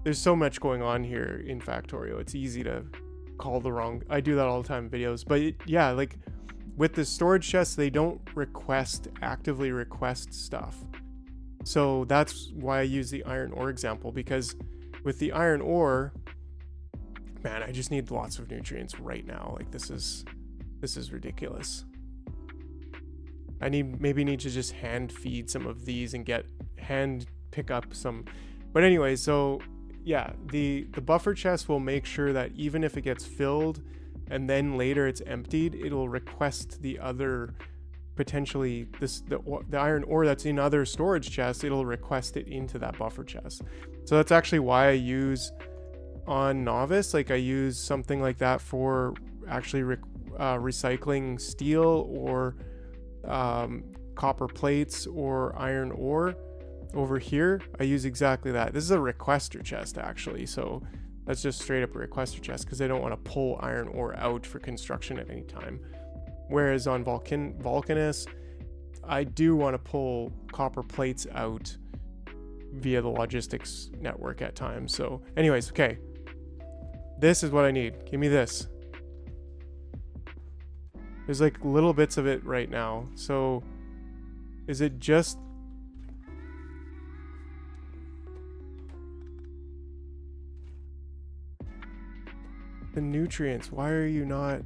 there's so much going on here in Factorio. It's easy to call the wrong. I do that all the time in videos. But yeah, like with the storage chests, they don't actively request stuff. So that's why I use the iron ore example, because with the iron ore, man, I just need lots of nutrients right now. Like this is ridiculous. I maybe need to just hand feed some of these and hand pick up some. But anyway, so yeah, the buffer chest will make sure that even if it gets filled and then later it's emptied, it'll request the other, potentially the iron ore that's in other storage chests, it'll request it into that buffer chest. So that's actually why I use on novice, like I use something like that for actually recycling steel or copper plates or iron ore. Over here I use exactly that. This is a requester chest actually, so that's just straight up a requester chest because I don't want to pull iron ore out for construction at any time. Whereas on Vulcanus, I do want to pull copper plates out via the logistics network at times. So anyways, okay. This is what I need. Give me this. There's like little bits of it right now. So is it just... the nutrients? Why are you not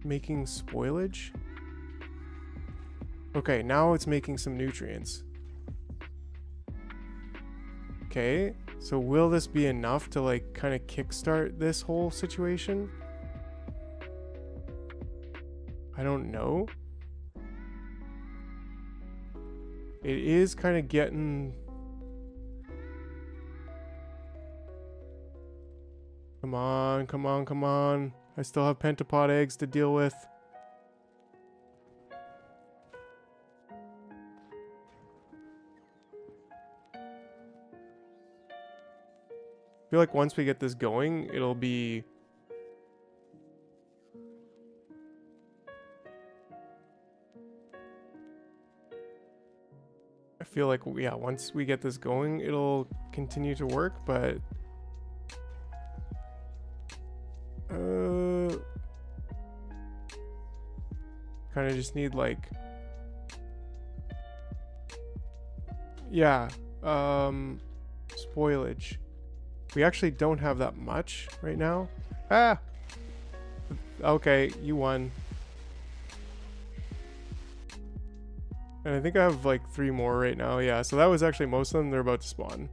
making spoilage? Okay, now it's making some nutrients. Okay, so will this be enough to like kind of kickstart this whole situation? I don't know. It is kind of getting... Come on, come on, come on. I still have pentapod eggs to deal with. I feel like once we get this going, it'll be... I feel like, yeah, once we get this going, it'll continue to work, but... kind of just need like... yeah, spoilage. We actually don't have that much right now. Ah! Okay, you won. And I think I have like 3 more right now. Yeah, so that was actually most of them. They're about to spawn.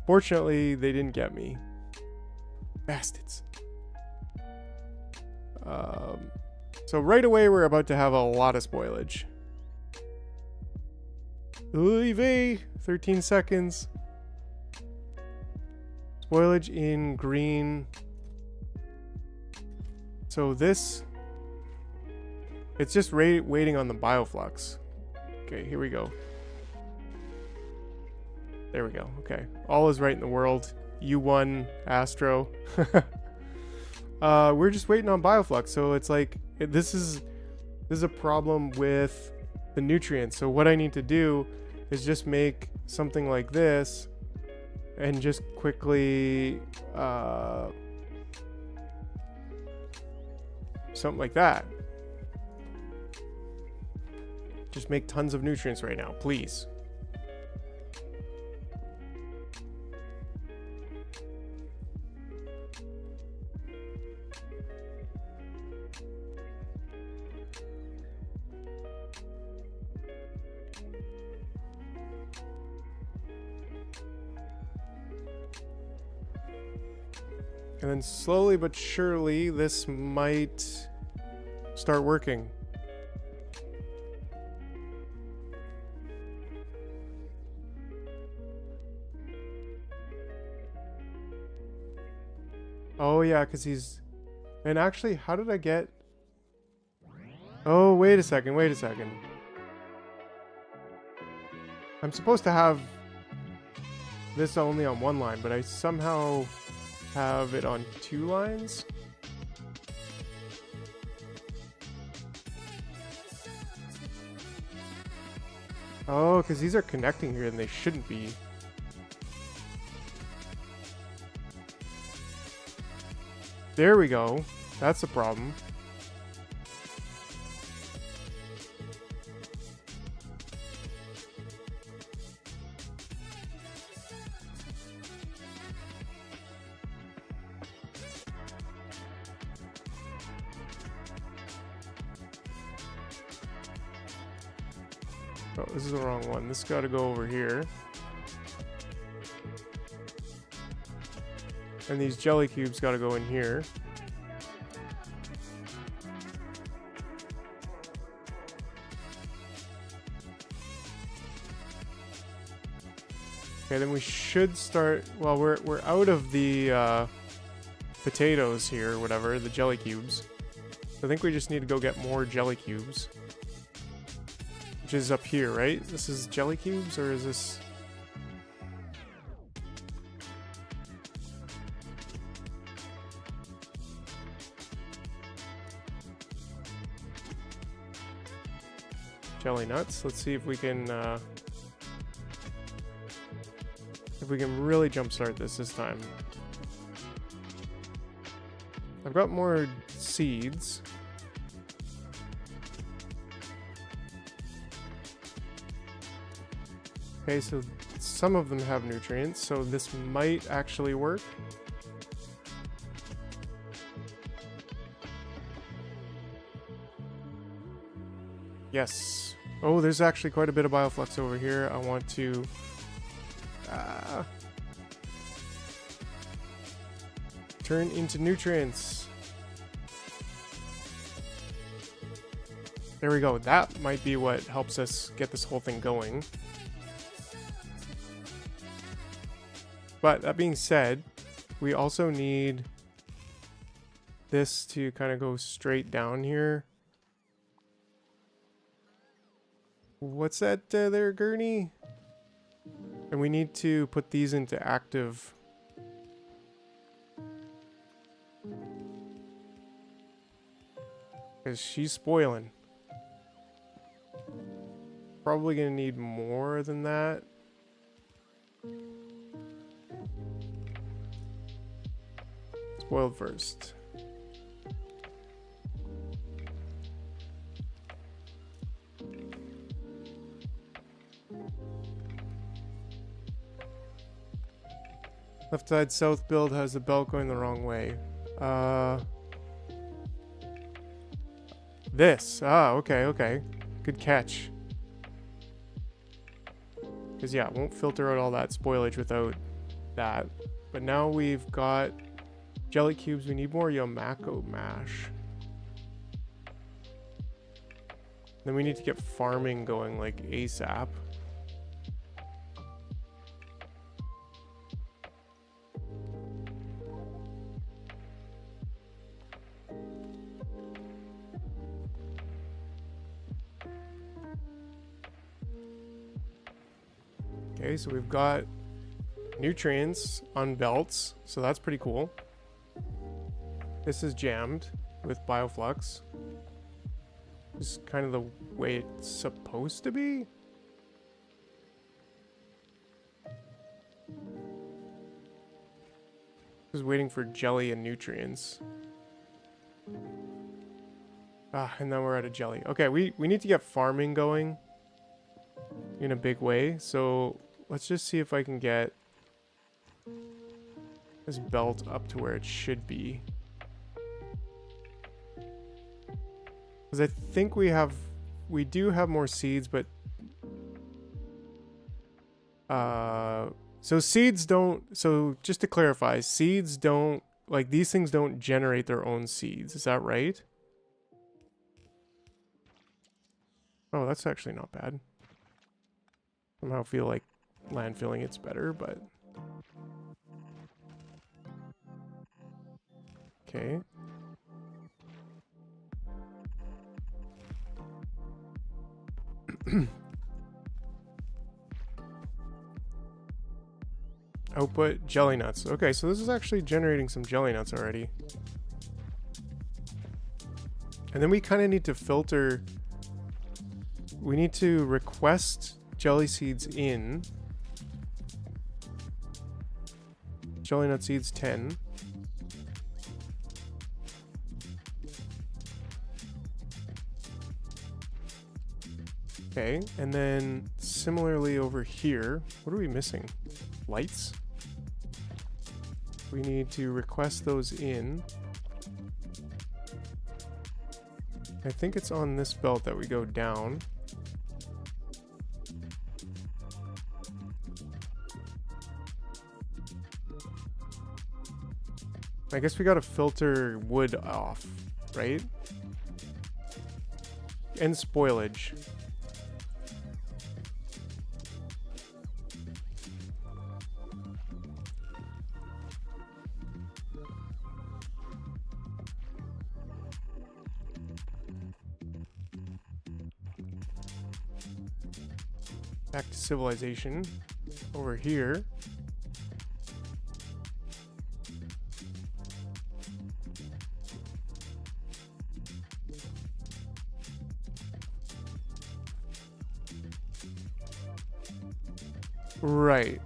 Fortunately, they didn't get me. Bastards. So right away, we're about to have a lot of spoilage. Oy vey, 13 seconds. Spoilage in green. So this, it's just waiting on the bioflux. Okay, here we go. There we go. Okay, all is right in the world. You won, Astro. We're just waiting on bioflux. So it's like this is a problem with the nutrients. So what I need to do is just make something like this and just quickly something like that. Just make tons of nutrients right now, please. And then slowly but surely, this might start working. Oh yeah, because he's... And actually, how did I get... Oh, wait a second, wait a second. I'm supposed to have this only on 1 line, but I somehow have it on 2 lines. Oh, because these are connecting here and they shouldn't be. There we go. That's a problem. Oh, this is the wrong one. This got to go over here. And these jelly cubes got to go in here. Okay, then we should start. Well, we're out of the potatoes here, or whatever, the jelly cubes. I think we just need to go get more jelly cubes, which is up here, right? This is jelly cubes, or is this? Jelly nuts. Let's see if we can really jumpstart this time. I've got more seeds. Okay, so some of them have nutrients, so this might actually work. Yes. Oh, there's actually quite a bit of bioflux over here. I want to... turn into nutrients. There we go. That might be what helps us get this whole thing going. But that being said, we also need this to kind of go straight down here. What's that there, Gurney? And we need to put these into active. Because she's spoiling. Probably going to need more than that. Spoiled first. Left side south build has the belt going the wrong way. This. Ah, okay. Good catch. Because, yeah, it won't filter out all that spoilage without that. But now we've got jelly cubes. We need more Yamako mash. Then we need to get farming going, like, ASAP. Okay, so we've got nutrients on belts, so that's pretty cool. This is jammed with bioflux. This is kind of the way it's supposed to be. Just waiting for jelly and nutrients. Ah, and then we're out of jelly. Okay, we need to get farming going in a big way, so let's just see if I can get this belt up to where it should be. Because I think we do have more seeds, but so seeds don't, so just to clarify, seeds don't, like, these things don't generate their own seeds, is that right? Oh, that's actually not bad. Somehow feel like landfilling it's better, but okay. Output jelly nuts. Okay, so this is actually generating some jelly nuts already. And then we kind of need to filter. We need to request jelly seeds in. Jelly nut seeds 10. Okay, and then similarly over here, what are we missing? Lights? We need to request those in. I think it's on this belt that we go down. I guess we gotta filter wood off, right? And spoilage. Back to civilization. Over here. Right.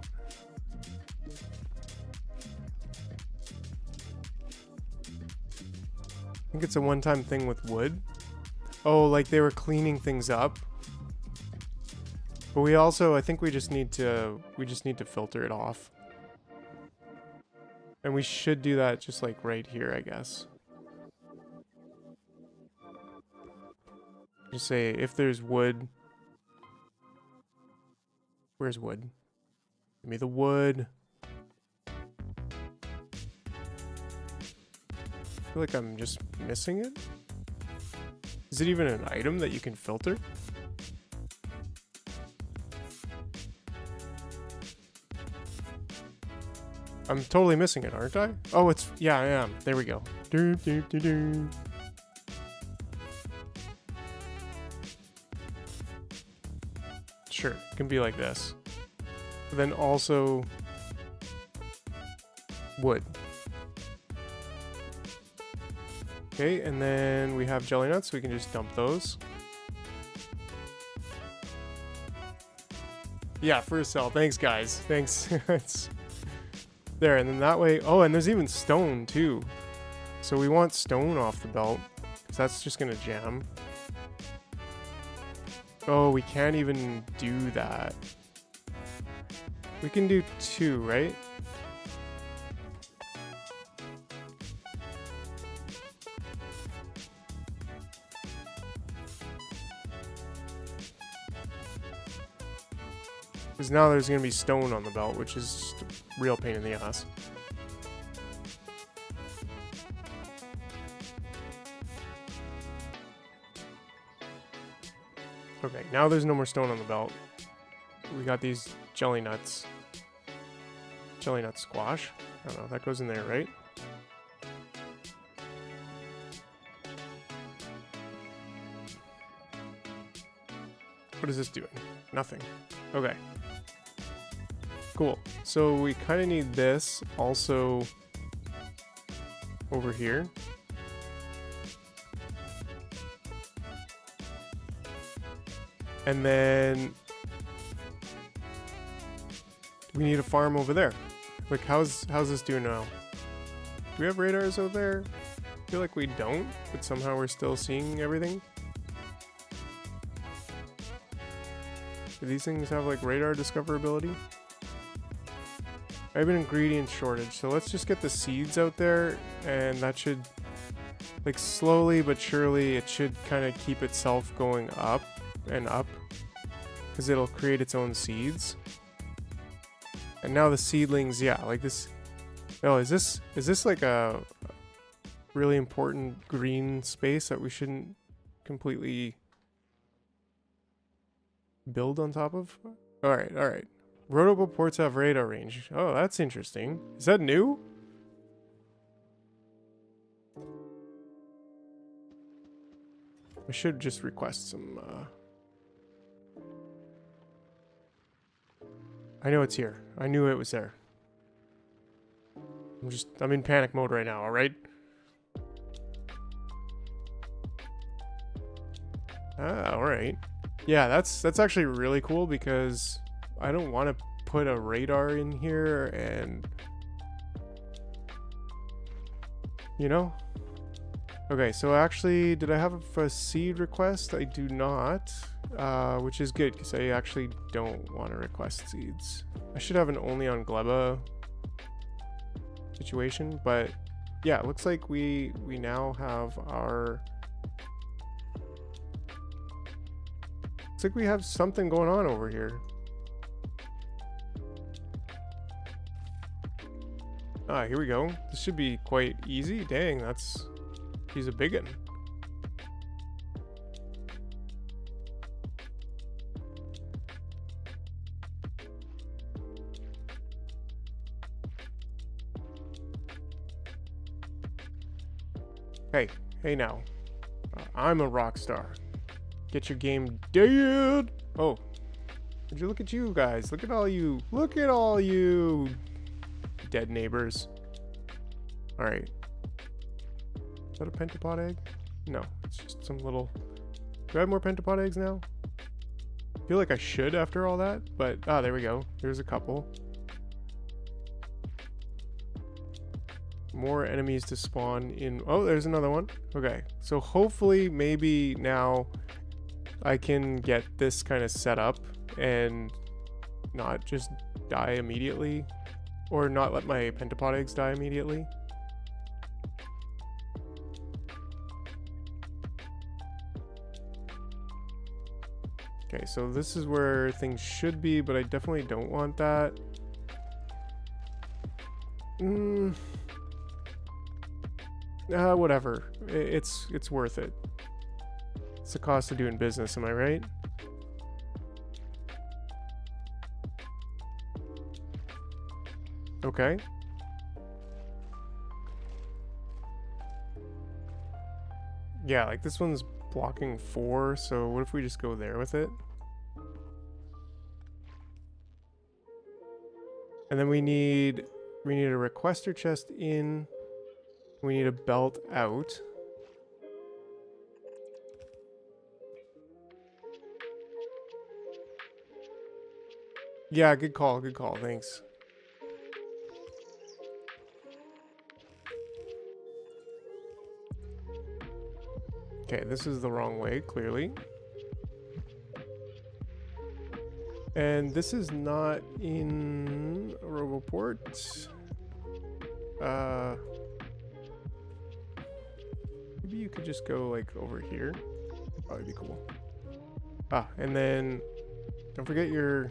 I think it's a one-time thing with wood. Oh, like they were cleaning things up. But we also, I think we just need to filter it off. And we should do that just like right here, I guess. Just say if there's wood. Where's wood? Give me the wood. I feel like I'm just missing it. Is it even an item that you can filter? I'm totally missing it, aren't I? Oh, it's... yeah, I am. There we go. Sure, it can be like this. But then also... wood. Okay, and then we have jelly nuts, so we can just dump those. Yeah, first cell. Thanks, guys. Thanks. It's there, and then that way... oh, and there's even stone, too. So we want stone off the belt, because that's just going to jam. Oh, we can't even do that. We can do 2, right? Because now there's going to be stone on the belt, which is just a real pain in the ass. Okay, now there's no more stone on the belt. We got these jelly nuts. Jelly nut squash. I don't know, that goes in there, right? What is this doing? Nothing. Okay. Cool. So we kind of need this also over here. And then we need a farm over there. Like, how's this doing now? Do we have radars over there? I feel like we don't, but somehow we're still seeing everything. Do these things have like radar discoverability? I have an ingredient shortage, so let's just get the seeds out there, and that should, like, slowly but surely, it should kind of keep itself going up and up, because it'll create its own seeds. And now the seedlings, yeah, like this. Oh, is this like a really important green space that we shouldn't completely build on top of? All right. Rotable ports have radar range. Oh, that's interesting. Is that new? I should just request some, I know it's here. I knew it was there. I'm in panic mode right now, alright? Ah, alright. Yeah, that's actually really cool because I don't want to put a radar in here and... you know? Okay, so actually, did I have a seed request? I do not, which is good because I actually don't want to request seeds. I should have an only on Gleba situation, but yeah, it looks like we now have our... looks like we have something going on over here. Ah, here we go. This should be quite easy. Dang, he's a biggin. Hey now. I'm a rock star. Get your game dead. Oh, would you look at you guys? Look at all you dead neighbors. All right. Is that a pentapod egg? No, it's just some little. Do I have more pentapod eggs now? I feel like I should after all that, but there we go. There's a couple. More enemies to spawn in. Oh, there's another one. Okay, so hopefully maybe now I can get this kind of set up and not just die immediately, or not let my pentapod eggs die immediately. Okay, so this is where things should be, but I definitely don't want that. Whatever. It's worth it. It's the cost of doing business, am I right? Okay. Yeah, like this one's blocking 4, so what if we just go there with it? And then we need a requester chest in. We need a belt out. Yeah, good call, thanks. Okay, this is the wrong way, clearly. And this is not in Roboport. Maybe you could just go like over here. Probably be cool. And then don't forget your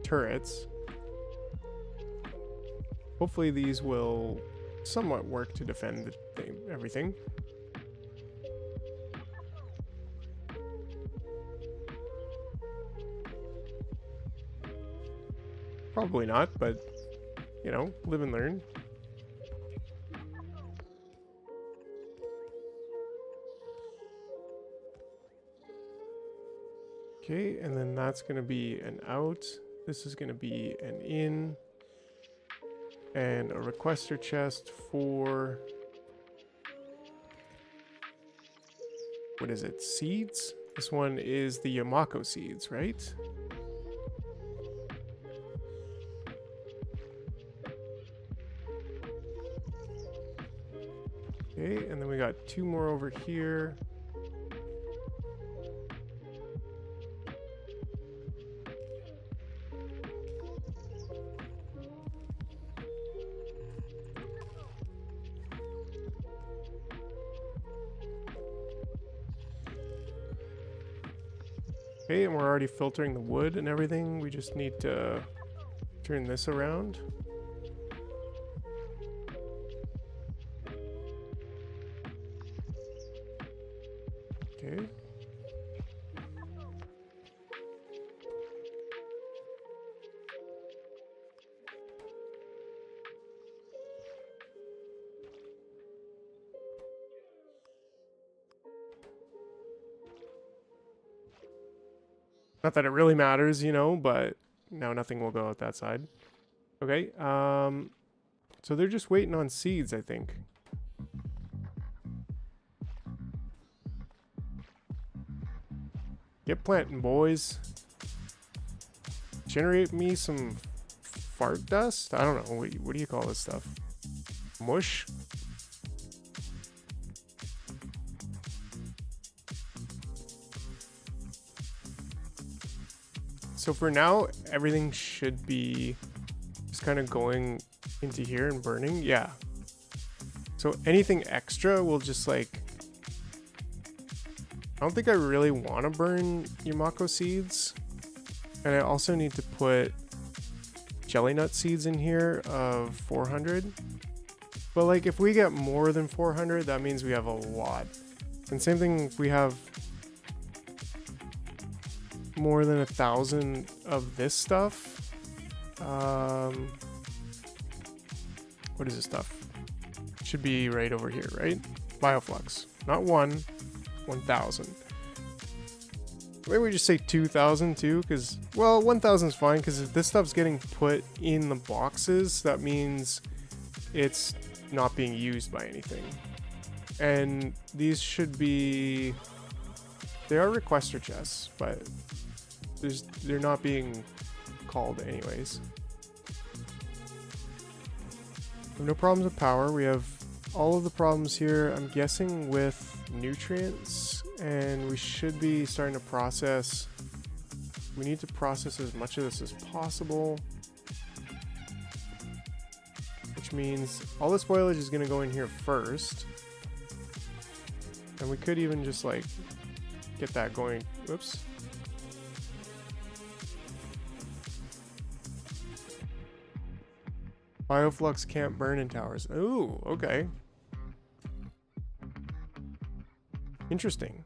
turrets. Hopefully these will somewhat work to defend everything. Probably not, but you know, live and learn. Okay, and then that's going to be an out. This is going to be an in. And a requester chest for... what is it? Seeds? This one is the Yamako seeds, right? Okay, and then we got 2 more over here. Okay, and we're already filtering the wood and everything. We just need to turn this around. Okay. Not that it really matters, you know, but now nothing will go out that side. Okay, so they're just waiting on seeds, I think. Get planting, boys. Generate me some fart dust? I don't know, what do you call this stuff? Mush? So for now, everything should be just kind of going into here and burning. Yeah. So anything extra will just like... I don't think I really want to burn Yamako seeds. And I also need to put jelly nut seeds in here of 400. But like if we get more than 400, that means we have a lot. And same thing if we have more than 1,000 of this stuff. What is this stuff? Should be right over here, right? Bioflux. Not 1,000. Maybe we just say 2,000 too, because, well, 1,000 is fine, because if this stuff's getting put in the boxes, that means it's not being used by anything. And these should be, they are requester chests, but they're not being called anyways. We have no problems with power. We have all of the problems here, I'm guessing, with nutrients, and we should be starting to process. We need to process as much of this as possible, which means all this foliage is going to go in here first, and we could even just like get that going. Whoops. Bioflux can't burn in towers. Ooh, okay. Interesting.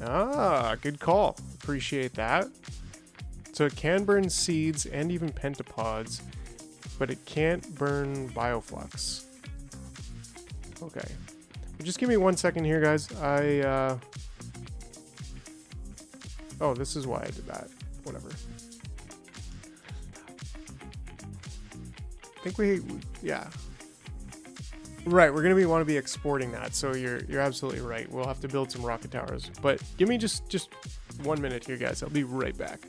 Ah, good call. Appreciate that. So it can burn seeds and even pentapods, but it can't burn bioflux. Okay. Just give me 1 second here, guys. Oh, this is why I did that. Whatever. I think yeah. Right, we're gonna want to be exporting that, so you're absolutely right. We'll have to build some rocket towers. But give me just 1 minute here, guys. I'll be right back.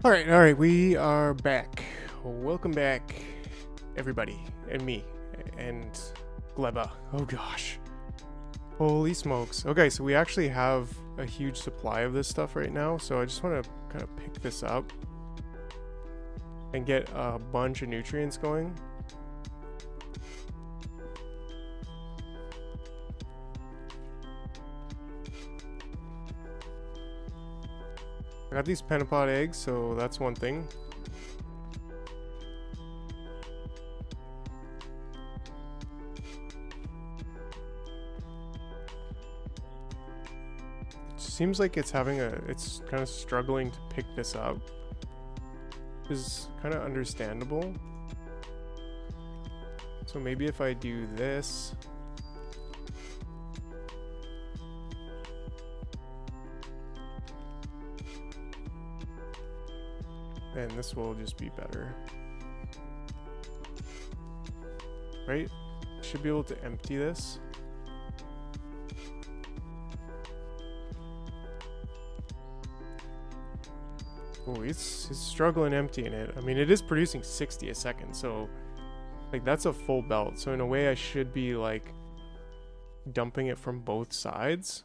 All right, we are back. Welcome back, everybody, and me, and Gleba. Oh gosh. Holy smokes. Okay, so we actually have a huge supply of this stuff right now, so I just want to kind of pick this up and get a bunch of nutrients going. I got these pentapod eggs, so that's one thing. Seems like it's kind of struggling to pick this up. Which is kind of understandable. So maybe if I do this. And this will just be better. Right? Should be able to empty this. Oh, he's struggling emptying it. I mean, it is producing 60 a second, so like that's a full belt. So in a way I should be like dumping it from both sides.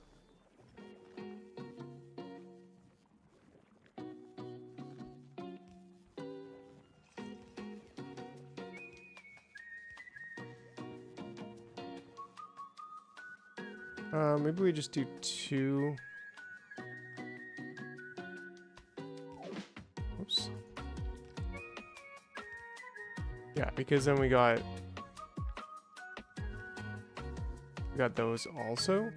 Maybe we just do 2. Oops. Yeah, because then we got those also.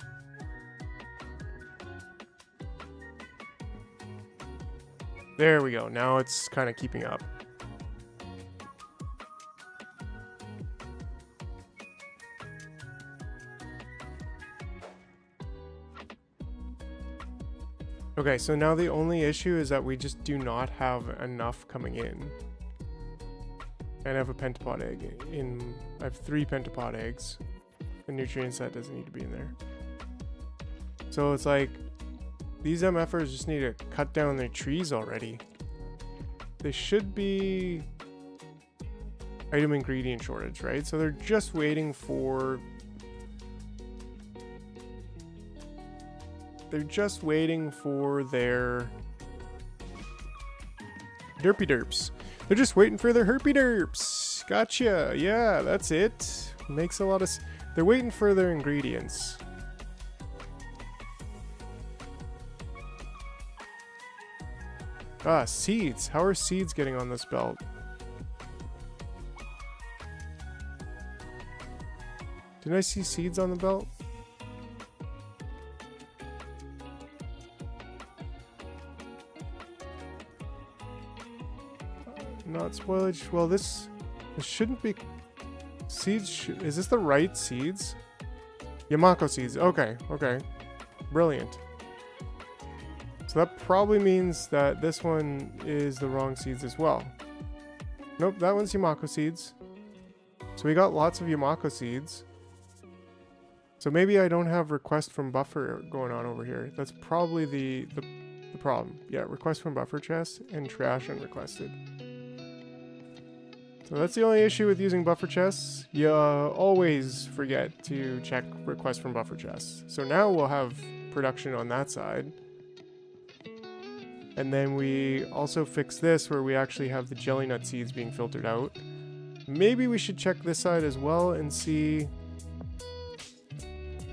There we go. Now it's kind of keeping up. Okay, so now the only issue is that we just do not have enough coming in. And I have a pentapod egg in. I have 3 pentapod eggs. The nutrients that doesn't need to be in there. So it's like these MFers just need to cut down their trees already. They should be item ingredient shortage, right? So they're just waiting for. They're just waiting for their derpy derps. They're just waiting for their herpy derps. Gotcha. Yeah, that's it. Makes a lot of. They're waiting for their ingredients. Ah, seeds. How are seeds getting on this belt? Didn't I see seeds on the belt? Not spoilage. Well, this shouldn't be seeds. Is this the right seeds? Yamako seeds. Okay, okay. Brilliant. So that probably means that this one is the wrong seeds as well. Nope, that one's Yamako seeds. So we got lots of Yamako seeds. So maybe I don't have request from buffer going on over here. That's probably the problem. Yeah, request from buffer chest and trash unrequested. So that's the only issue with using buffer chests. You always forget to check request from buffer chests. So now we'll have production on that side. And then we also fix this where we actually have the jelly nut seeds being filtered out. Maybe we should check this side as well and see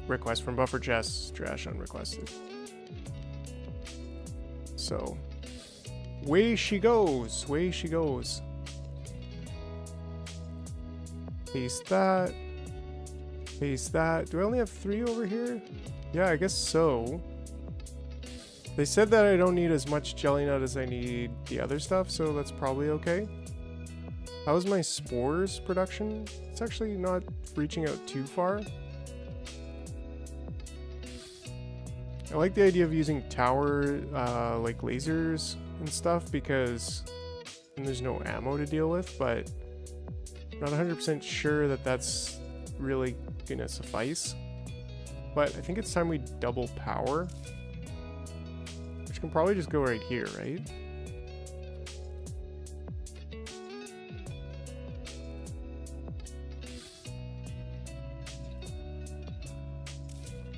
request from buffer chests, trash unrequested. So, way she goes, way she goes. Paste that. Paste that. Do I only have 3 over here? Yeah, I guess so. They said that I don't need as much jelly nut as I need the other stuff, so that's probably okay. How's my spores production? It's actually not reaching out too far. I like the idea of using tower, like lasers and stuff because then there's no ammo to deal with, but I'm not 100% sure that that's really gonna suffice. But I think it's time we double power. Which can probably just go right here, right?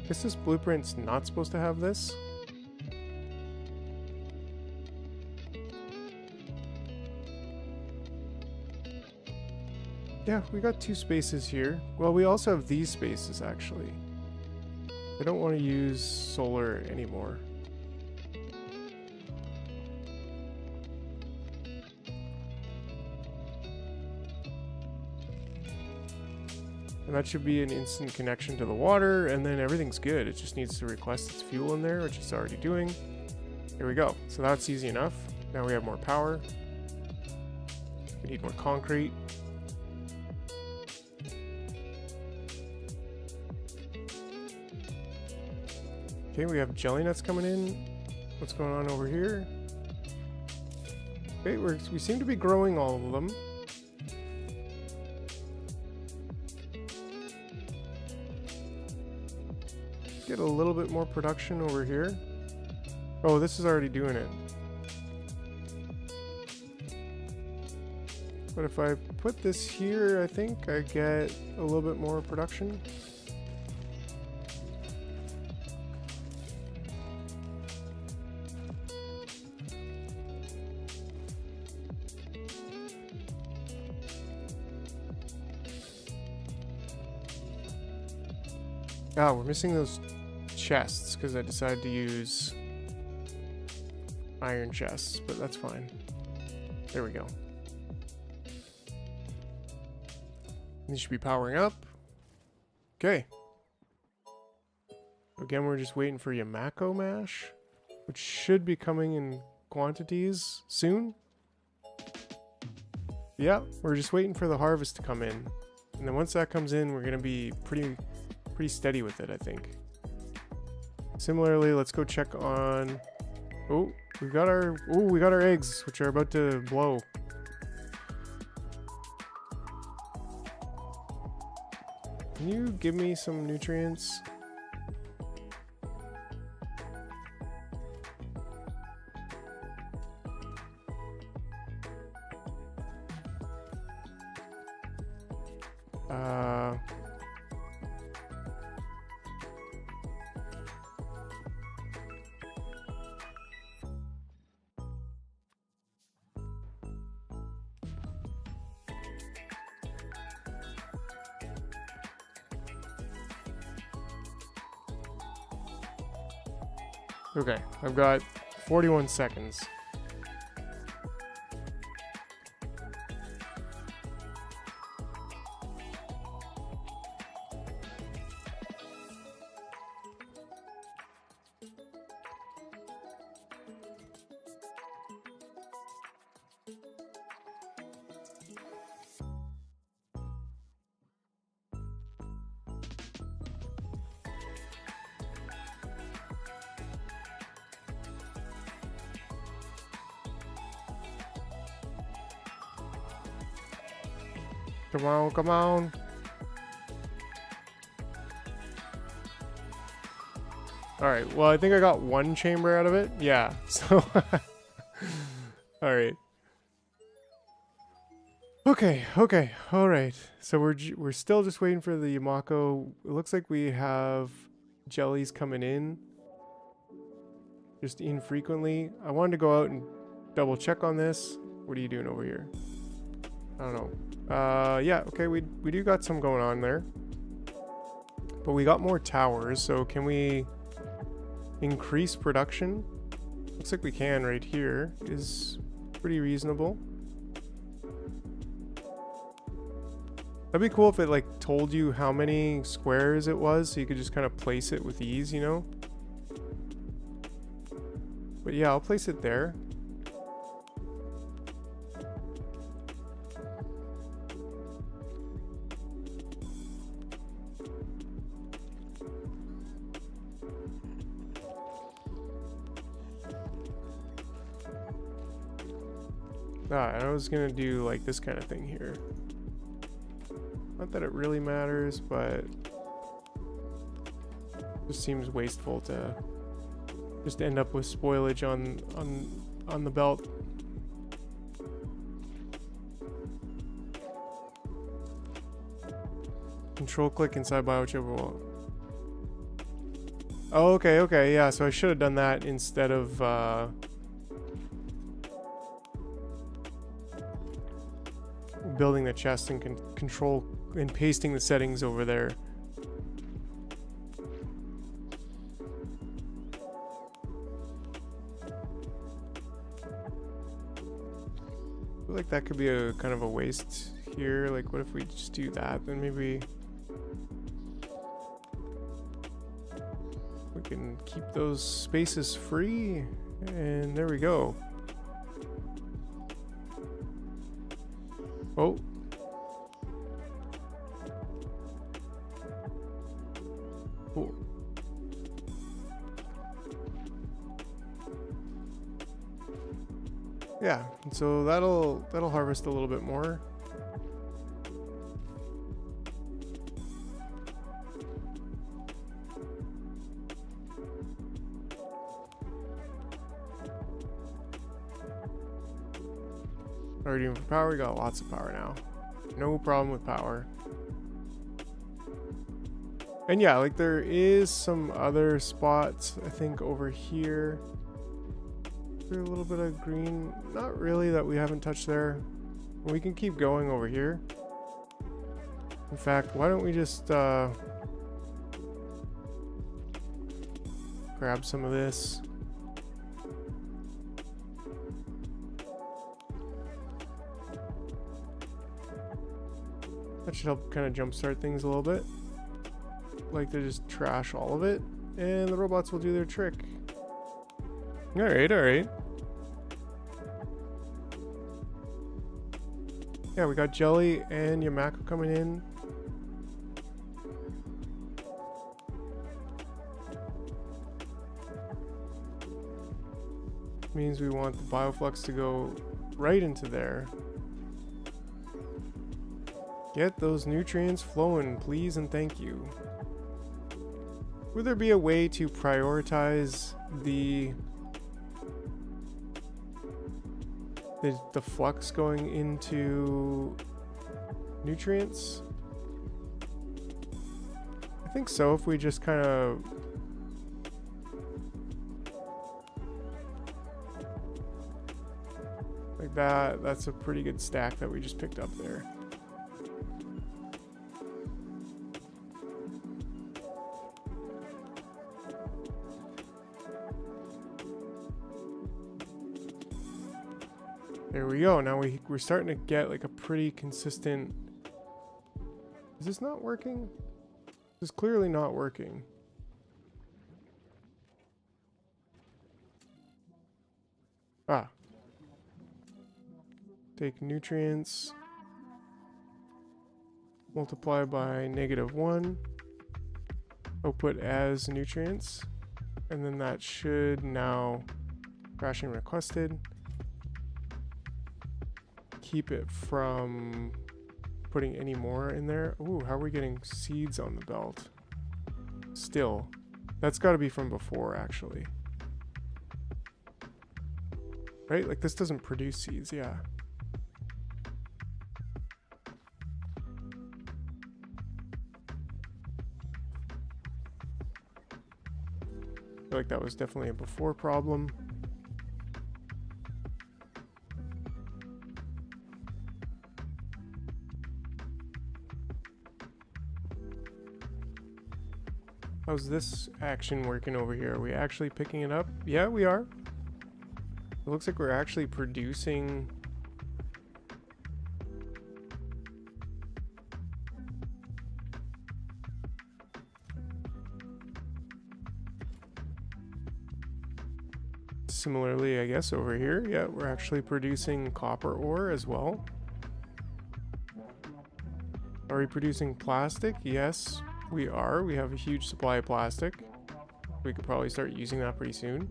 Guess this blueprint's not supposed to have this. Yeah, we got 2 spaces here. Well, we also have these spaces, actually. I don't want to use solar anymore. And that should be an instant connection to the water, and then everything's good. It just needs to request its fuel in there, which it's already doing. Here we go. So that's easy enough. Now we have more power. We need more concrete. Okay, we have jelly nuts coming in. What's going on over here? Okay, we seem to be growing all of them. Get a little bit more production over here. Oh, this is already doing it. But if I put this here, I think I get a little bit more production. Ah, we're missing those chests because I decided to use iron chests, but that's fine. There we go. These should be powering up. Okay. Again, we're just waiting for Yamako mash, which should be coming in quantities soon. Yeah, we're just waiting for the harvest to come in. And then once that comes in, we're gonna be pretty steady with it, I think. Similarly, let's go check on... Oh, we got our eggs, which are about to blow. Can you give me some nutrients? Okay, I've got 41 seconds. Come on, come on. Alright, well, I think I got one chamber out of it. Yeah, so... Alright. Okay, alright. So we're still just waiting for the Yamako. It looks like we have jellies coming in. Just infrequently. I wanted to go out and double check on this. What are you doing over here? I don't know. Yeah, okay, we do got some going on there. But we got more towers, so can we increase production? Looks like we can right here. Is pretty reasonable. That'd be cool if it like told you how many squares it was, so you could just kind of place it with ease, you know? But yeah, I'll place it there. And I was gonna do like this kind of thing here. Not that it really matters, but it just seems wasteful to just end up with spoilage on the belt. Control click inside biochip wall. Oh, okay, yeah. So I should have done that instead of building the chest and control and pasting the settings over there. I feel like that could be a kind of a waste here. Like, what if we just do that? Then maybe we can keep those spaces free, and there we go. Oh. Cool. Yeah, and so that'll harvest a little bit more. Already doing for power, we got lots of power now. No problem with power. And yeah, like there is some other spots, I think over here. There's a little bit of green, not really, that we haven't touched there. We can keep going over here. In fact, why don't we just grab some of this. That should help kind of jumpstart things a little bit. Like to just trash all of it, and the robots will do their trick. Alright. Yeah, we got jelly and Yamako coming in. Means we want the bioflux to go right into there. Get those nutrients flowing, please and thank you. Would there be a way to prioritize the flux going into nutrients? I think so, if we just kind of like that. That's a pretty good stack that we just picked up there. There we go. Now we're starting to get like a pretty consistent... Is this not working? This is clearly not working. Ah. Take nutrients. Multiply by -1. Output as nutrients. And then that should now... Crashing requested. Keep it from putting any more in there. Ooh, how are we getting seeds on the belt? Still. That's got to be from before, actually. Right? Like, this doesn't produce seeds, yeah. I feel like that was definitely a before problem. How's this action working over here? Are we actually picking it up? Yeah, we are. It looks like we're actually producing... Similarly, I guess, over here. Yeah, we're actually producing copper ore as well. Are we producing plastic? Yes. We are. We have a huge supply of plastic. We could probably start using that pretty soon.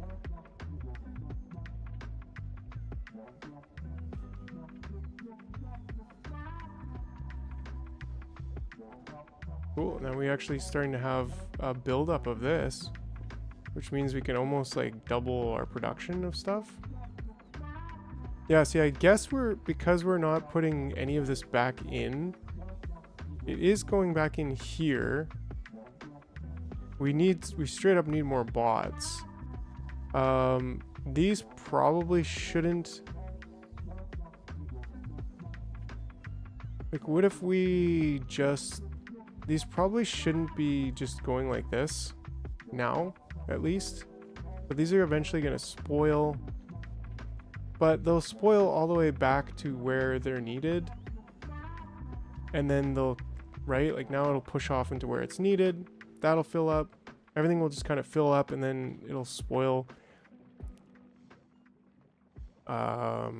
Cool. Now we're actually starting to have a buildup of this, which means we can almost like double our production of stuff. Yeah, see, I guess because we're not putting any of this back in, it is going back in here. We straight up need more bots. These probably shouldn't... Like, what if we just... These probably shouldn't be just going like this. Now, at least. But these are eventually going to spoil. But they'll spoil all the way back to where they're needed. And then they'll... Right? Like, now it'll push off into where it's needed. That'll fill up. Everything will just kind of fill up and then it'll spoil. Got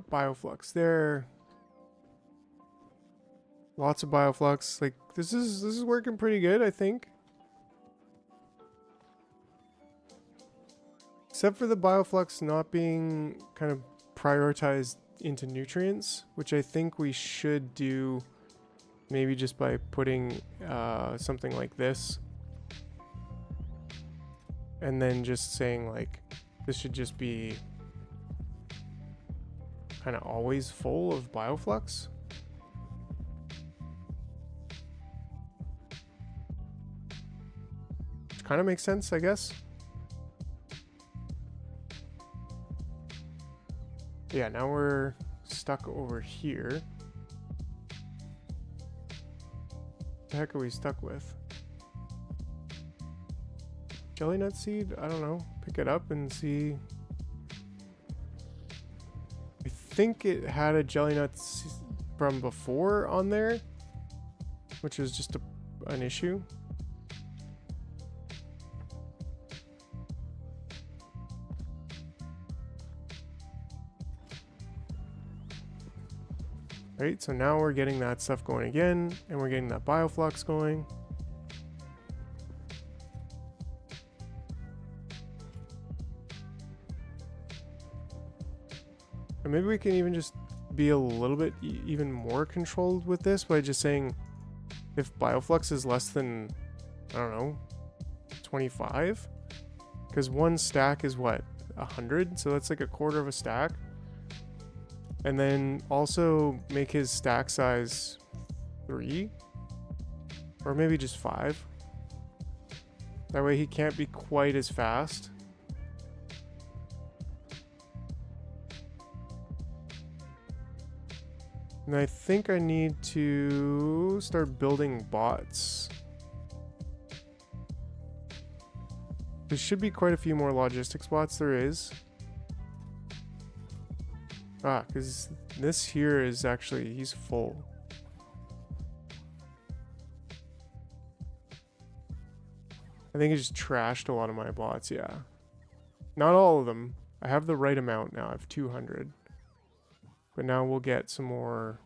bioflux there. Lots of bioflux. Like, this is working pretty good, I think. Except for the bioflux not being kind of prioritized into nutrients, which I think we should do maybe just by putting something like this. And then just saying like, this should just be kind of always full of bioflux. Which kind of makes sense, I guess. Yeah, now we're stuck over here. What the heck are we stuck with? Jelly nut seed? I don't know. Pick it up and see. I think it had a jelly nut from before on there, which was just an issue. Right, so now we're getting that stuff going again, and we're getting that bioflux going. And maybe we can even just be a little bit even more controlled with this by just saying if bioflux is less than, I don't know, 25, because one stack is what, 100, so that's like a quarter of a stack. And then also make his stack size 3, or maybe just 5. That way he can't be quite as fast. And I think I need to start building bots. There should be quite a few more logistics bots. There is. Ah, because this here is actually, he's full. I think it just trashed a lot of my bots, yeah. Not all of them. I have the right amount now. I have 200. But now we'll get some more.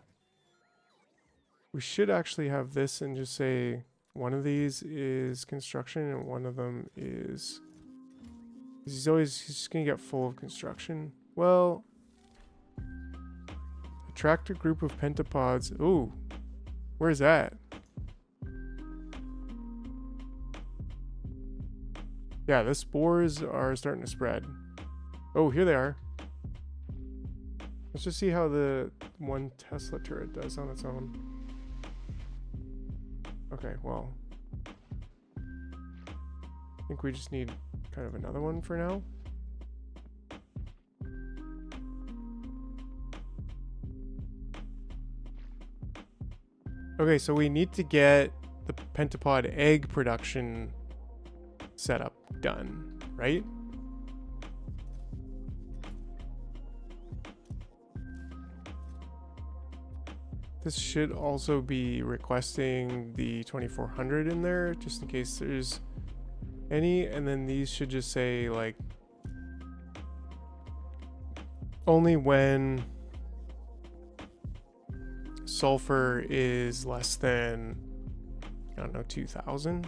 We should actually have this and just say one of these is construction and one of them is... He's just going to get full of construction. Well... Attract a group of pentapods. Ooh, where's that? Yeah, the spores are starting to spread. Oh, here they are. Let's just see how the one Tesla turret does on its own. Okay, well. I think we just need kind of another one for now. Okay, so we need to get the pentapod egg production setup done, right? This should also be requesting the 2400 in there, just in case there's any, and then these should just say, like, only when sulfur is less than, I don't know, 2000.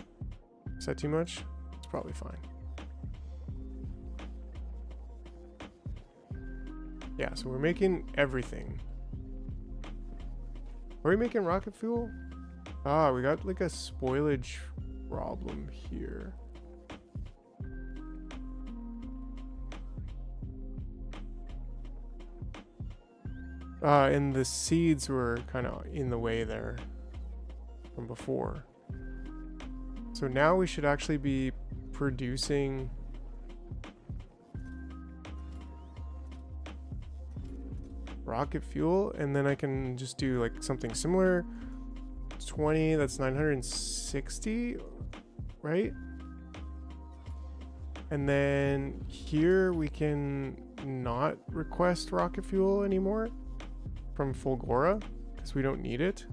Is that too much? It's probably fine. Yeah, so we're making everything. Are we making rocket fuel? Ah, we got like a spoilage problem here. And the seeds were kind of in the way there from before. So now we should actually be producing rocket fuel, and then I can just do like something similar. 20, that's 960, right? And then here we can not request rocket fuel anymore from Fulgora because we don't need it.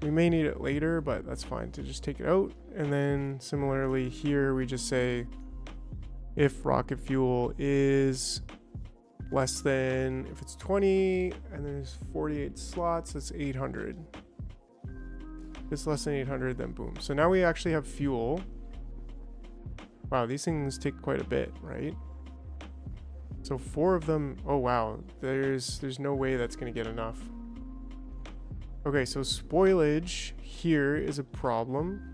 We may need it later, but that's fine to just take it out. And then similarly here we just say if rocket fuel is less than, if it's 20 and there's 48 slots, that's 800. If it's less than 800, then boom. So now we actually have fuel. Wow, these things take quite a bit, right? So 4 of them, oh wow, there's no way that's gonna get enough. Okay, so spoilage here is a problem.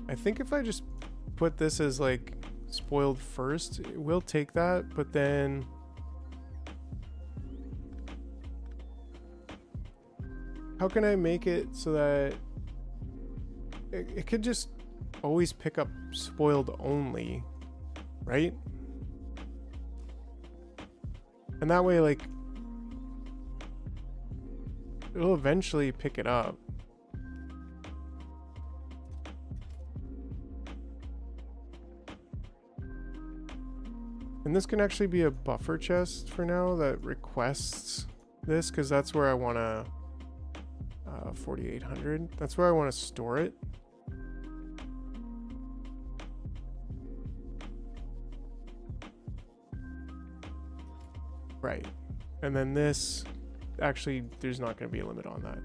I think if I just put this as like spoiled first, it will take that, but then how can I make it so that it could just always pick up spoiled only, right? And that way, like, it'll eventually pick it up. And this can actually be a buffer chest for now that requests this, because that's where I want to 4800. That's where I want to store it. Right. And then this, actually, there's not going to be a limit on that.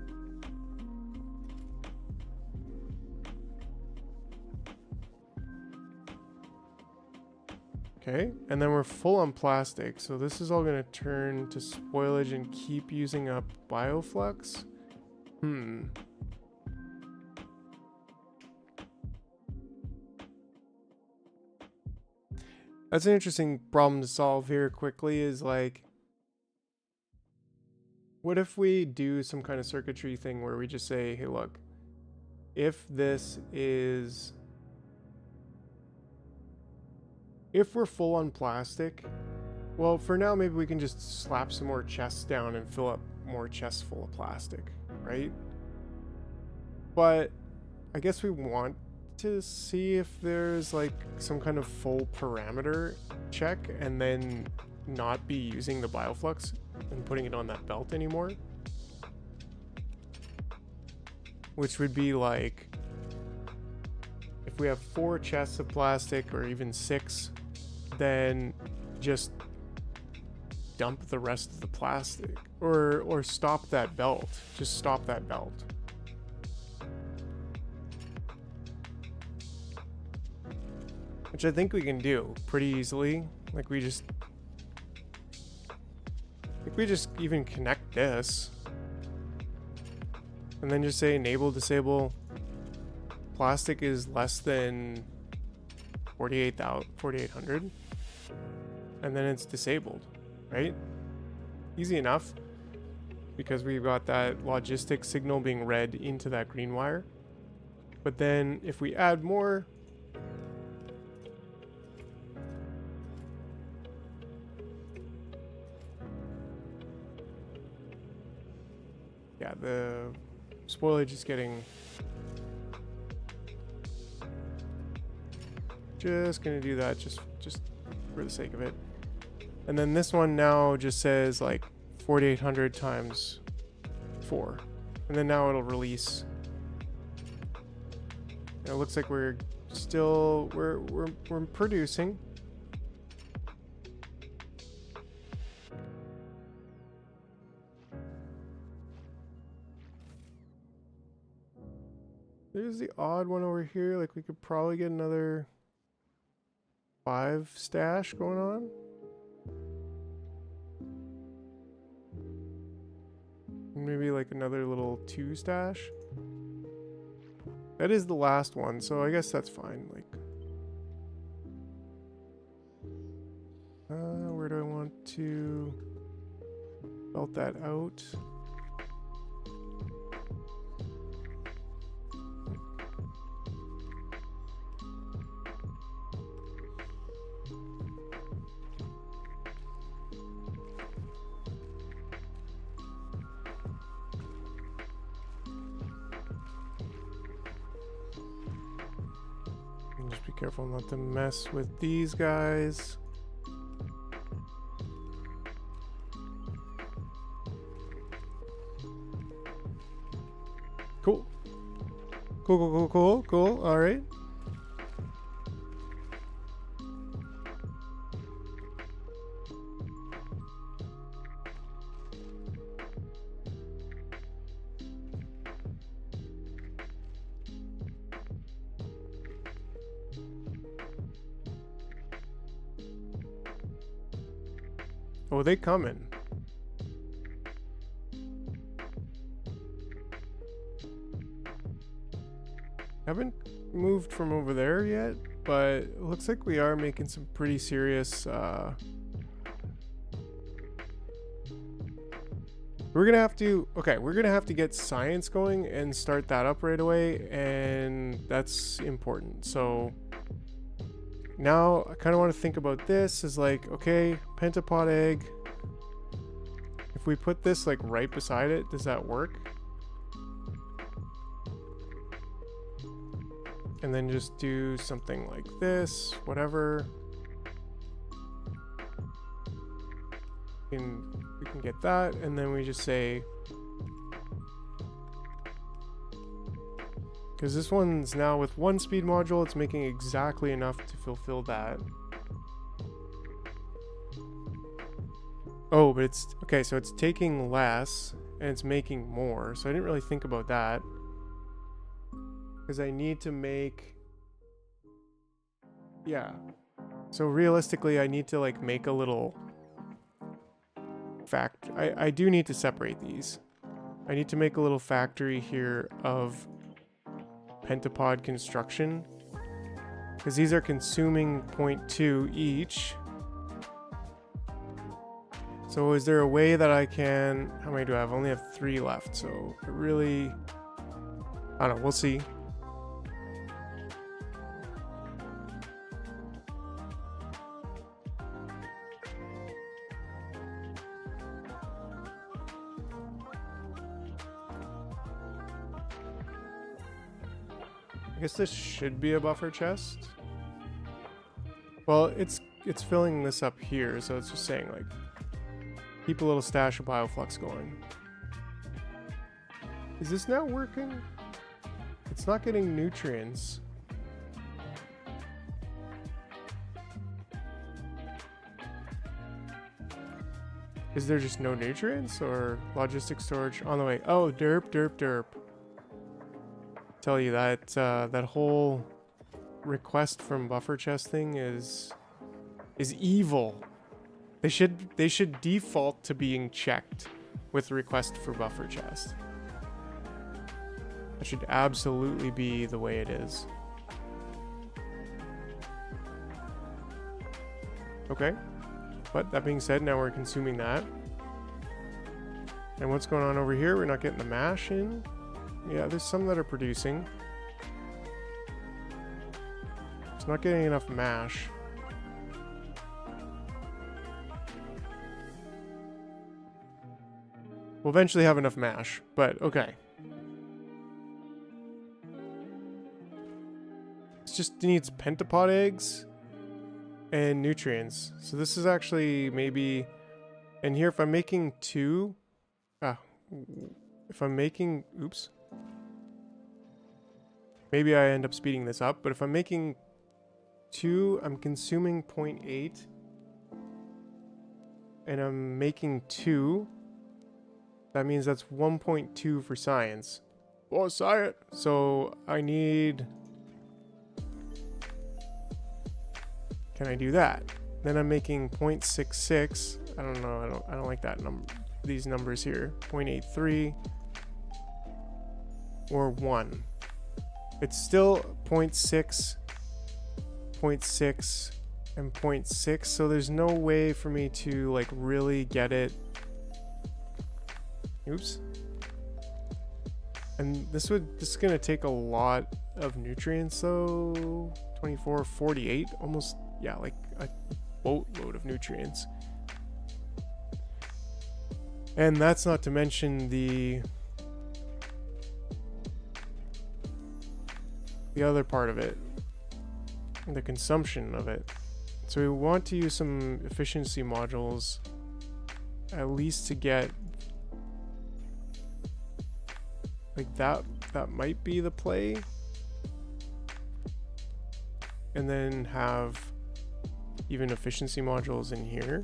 Okay, and then we're full on plastic, so this is all going to turn to spoilage and keep using up bioflux. That's an interesting problem to solve here quickly, is like, what if we do some kind of circuitry thing where we just say, hey, look, if this is, if we're full on plastic, well, for now, maybe we can just slap some more chests down and fill up more chests full of plastic, right? But I guess we want to see if there's like some kind of full parameter check and then not be using the bioflux and putting it on that belt anymore. Which would be like, if we have 4 chests of plastic or even 6, then just dump the rest of the plastic, or stop that belt. Just stop that belt. Which I think we can do pretty easily. Like we just even connect this. And then just say enable, disable. Plastic is less than 4,800. And then it's disabled, right? Easy enough. Because we've got that logistics signal being read into that green wire. But then if we add more, yeah, the spoilage is getting, just gonna do that just for the sake of it. And then this one now just says like 4,800 times 4, and then now it'll release. And it looks like we're still we're producing. There's the odd one over here. Like we could probably get another 5 stash going on. Maybe like another little 2 stash. That is the last one, so I guess that's fine. Like, where do I want to belt that out? Just be careful not to mess with these guys. Cool. Cool. All right. Oh, they coming. Haven't moved from over there yet, but it looks like we are making some pretty serious we're gonna have to get science going and start that up right away, and that's important. So now I kind of want to think about this as like, okay, pentapod egg. If we put this like right beside it, does that work? And then just do something like this, whatever. We can get that, and then we just say, because this one's now with 1 speed module, it's making exactly enough to fulfill that. Oh, but it's okay, so it's taking less and it's making more. So I didn't really think about that. Because I need to make, yeah. So realistically, I need to like make a little I do need to separate these. I need to make a little factory here of pentapod construction. Because these are consuming 0.2 each. So is there a way that I can... How many do I have? I only have 3 left. So it really... I don't know. We'll see. I guess this should be a buffer chest. Well, it's filling this up here, so it's just saying like keep a little stash of bioflux going. Is this not working? It's not getting nutrients. Is there just no nutrients or logistic storage on the way? Oh, derp, derp, derp. Tell you that that whole request from buffer chest thing is evil. They should default to being checked with request for buffer chest. That should absolutely be the way it is. Okay. But that being said, now we're consuming that. And what's going on over here? We're not getting the mash in. Yeah, there's some that are producing. It's not getting enough mash. We'll eventually have enough mash, but okay. It just needs pentapod eggs and nutrients. So this is actually maybe... And here if I'm making 2... if I'm making... Oops. Maybe I end up speeding this up, but if I'm making 2, I'm consuming 0.8. And I'm making 2. That means that's 1.2 for science. Oh, science! So I need... Can I do that? Then I'm making 0.66. I don't know. I don't like that number. These numbers here. 0.83 or 1. It's still 0.6, 0.6, and 0.6. So there's no way for me to like really get it. Oops. And this is gonna take a lot of nutrients. So 24, 48, almost. Yeah, like a boatload of nutrients. And that's not to mention the other part of it, the consumption of it. So we want to use some efficiency modules at least to get like that might be the play. And then have even efficiency modules in here.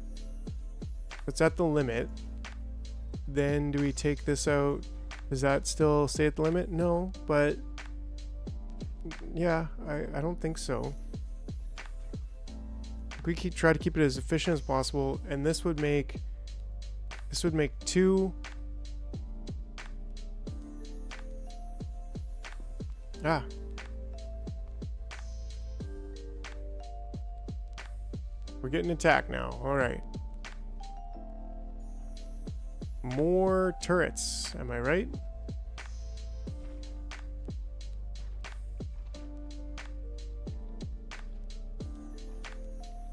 It's at the limit. Then do we take this out? Does that still stay at the limit? No, but yeah, I don't think so. We try to keep it as efficient as possible, and this would make 2. We're getting attacked now. All right. More turrets. Am I right?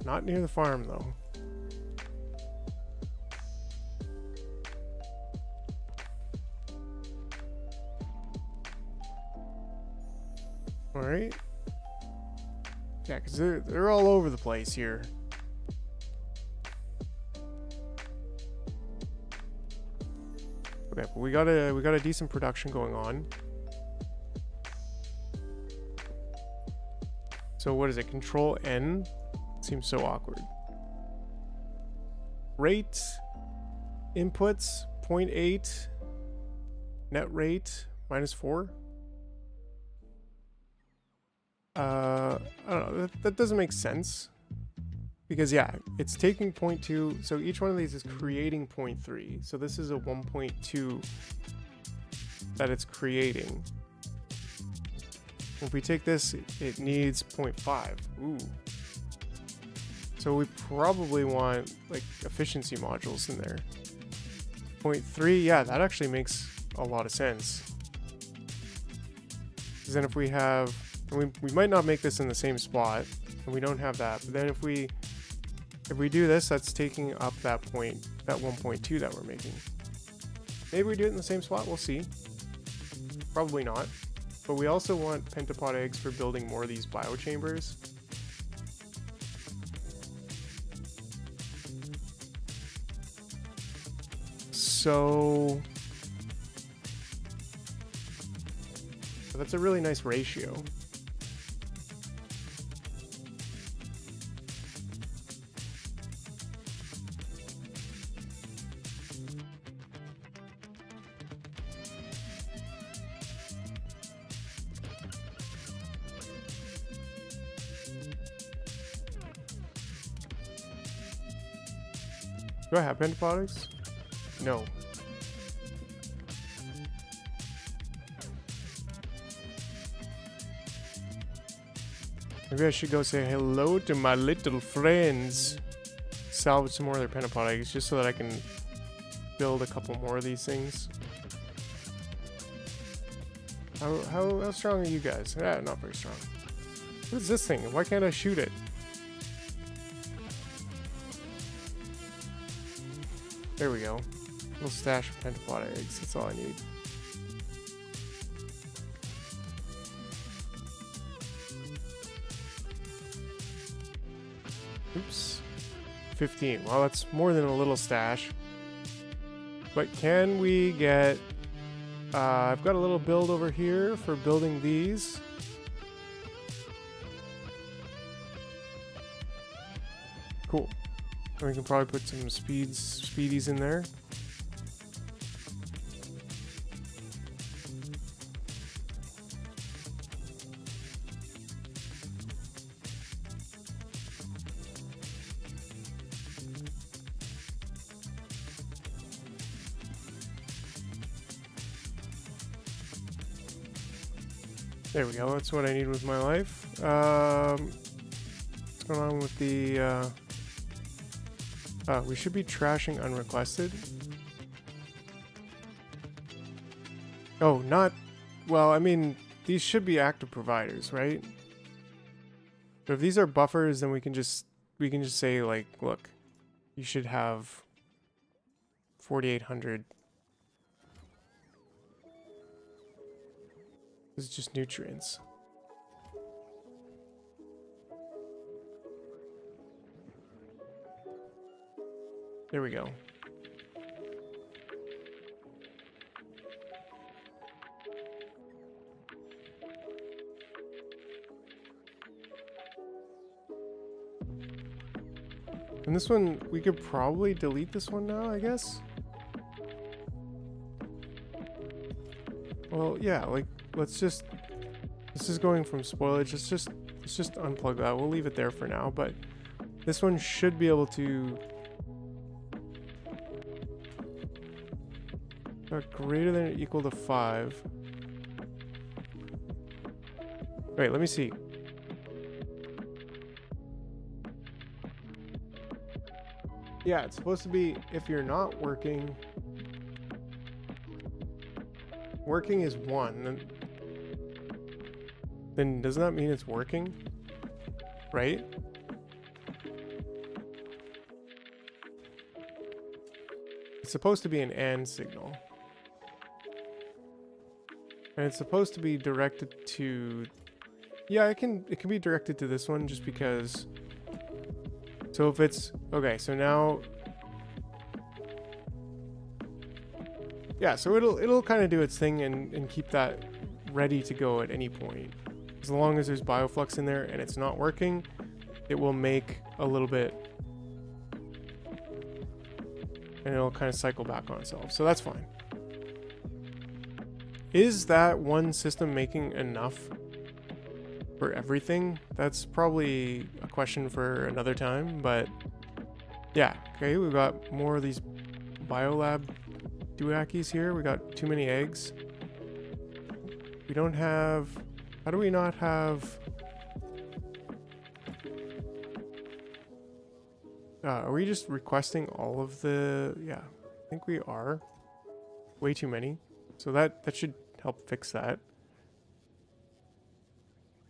Not near the farm, though. All right. Yeah, because they're all over the place here. Okay, but we got a decent production going on. So what is it? Control N? Seems so awkward. Rate inputs 0.8, net rate -4. I don't know, that doesn't make sense. Because yeah, it's taking 0.2, so each one of these is creating 0.3. So this is a 1.2 that it's creating. If we take this, it needs 0.5. Ooh. So we probably want like efficiency modules in there. 0.3, yeah, that actually makes a lot of sense. Because then if we have, we might not make this in the same spot, and we don't have that. But then if we do this, that's taking up that 1.2 that we're making. Maybe we do it in the same spot, we'll see. Probably not. But we also want pentapod eggs for building more of these biochambers. So that's a really nice ratio. Do I have pentapod eggs? No. Maybe I should go say hello to my little friends. Salvage some more of their pentapod eggs just so that I can build a couple more of these things. How strong are you guys? Yeah, not very strong. What is this thing? Why can't I shoot it? There we go. A little stash of pentapod eggs. That's all I need. Oops. 15. Well, that's more than a little stash. But can we get... I've got a little build over here for building these. Cool. We can probably put some speedies in there. There we go, that's what I need with my life. What's going on with the... we should be trashing unrequested. Oh, not... Well, I mean, these should be active providers, right? But if these are buffers, then we can just say, like, look, you should have 4,800. This is just nutrients. There we go. And this one, we could probably delete this one now, I guess. Well, yeah, like, let's just... This is going from spoilage. Let's just unplug that. We'll leave it there for now, but this one should be able to... greater than or equal to 5. Wait, let me see. Yeah, it's supposed to be if you're not working. Working is 1. Then doesn't that mean it's working? Right? It's supposed to be an AND signal. And it's supposed to be directed to... Yeah, it can be directed to this one just because... So if it's... Okay, so now... Yeah, so it'll kind of do its thing and keep that ready to go at any point. As long as there's bioflux in there and it's not working, it will make a little bit... and it'll kind of cycle back on itself. So that's fine. Is that one system making enough for everything? That's probably a question for another time, but yeah. Okay, we've got more of these biolab duakis here. We got too many eggs. We don't have... How do we not have... are we just requesting all of the... Yeah, I think we are. Way too many. So that should help fix that.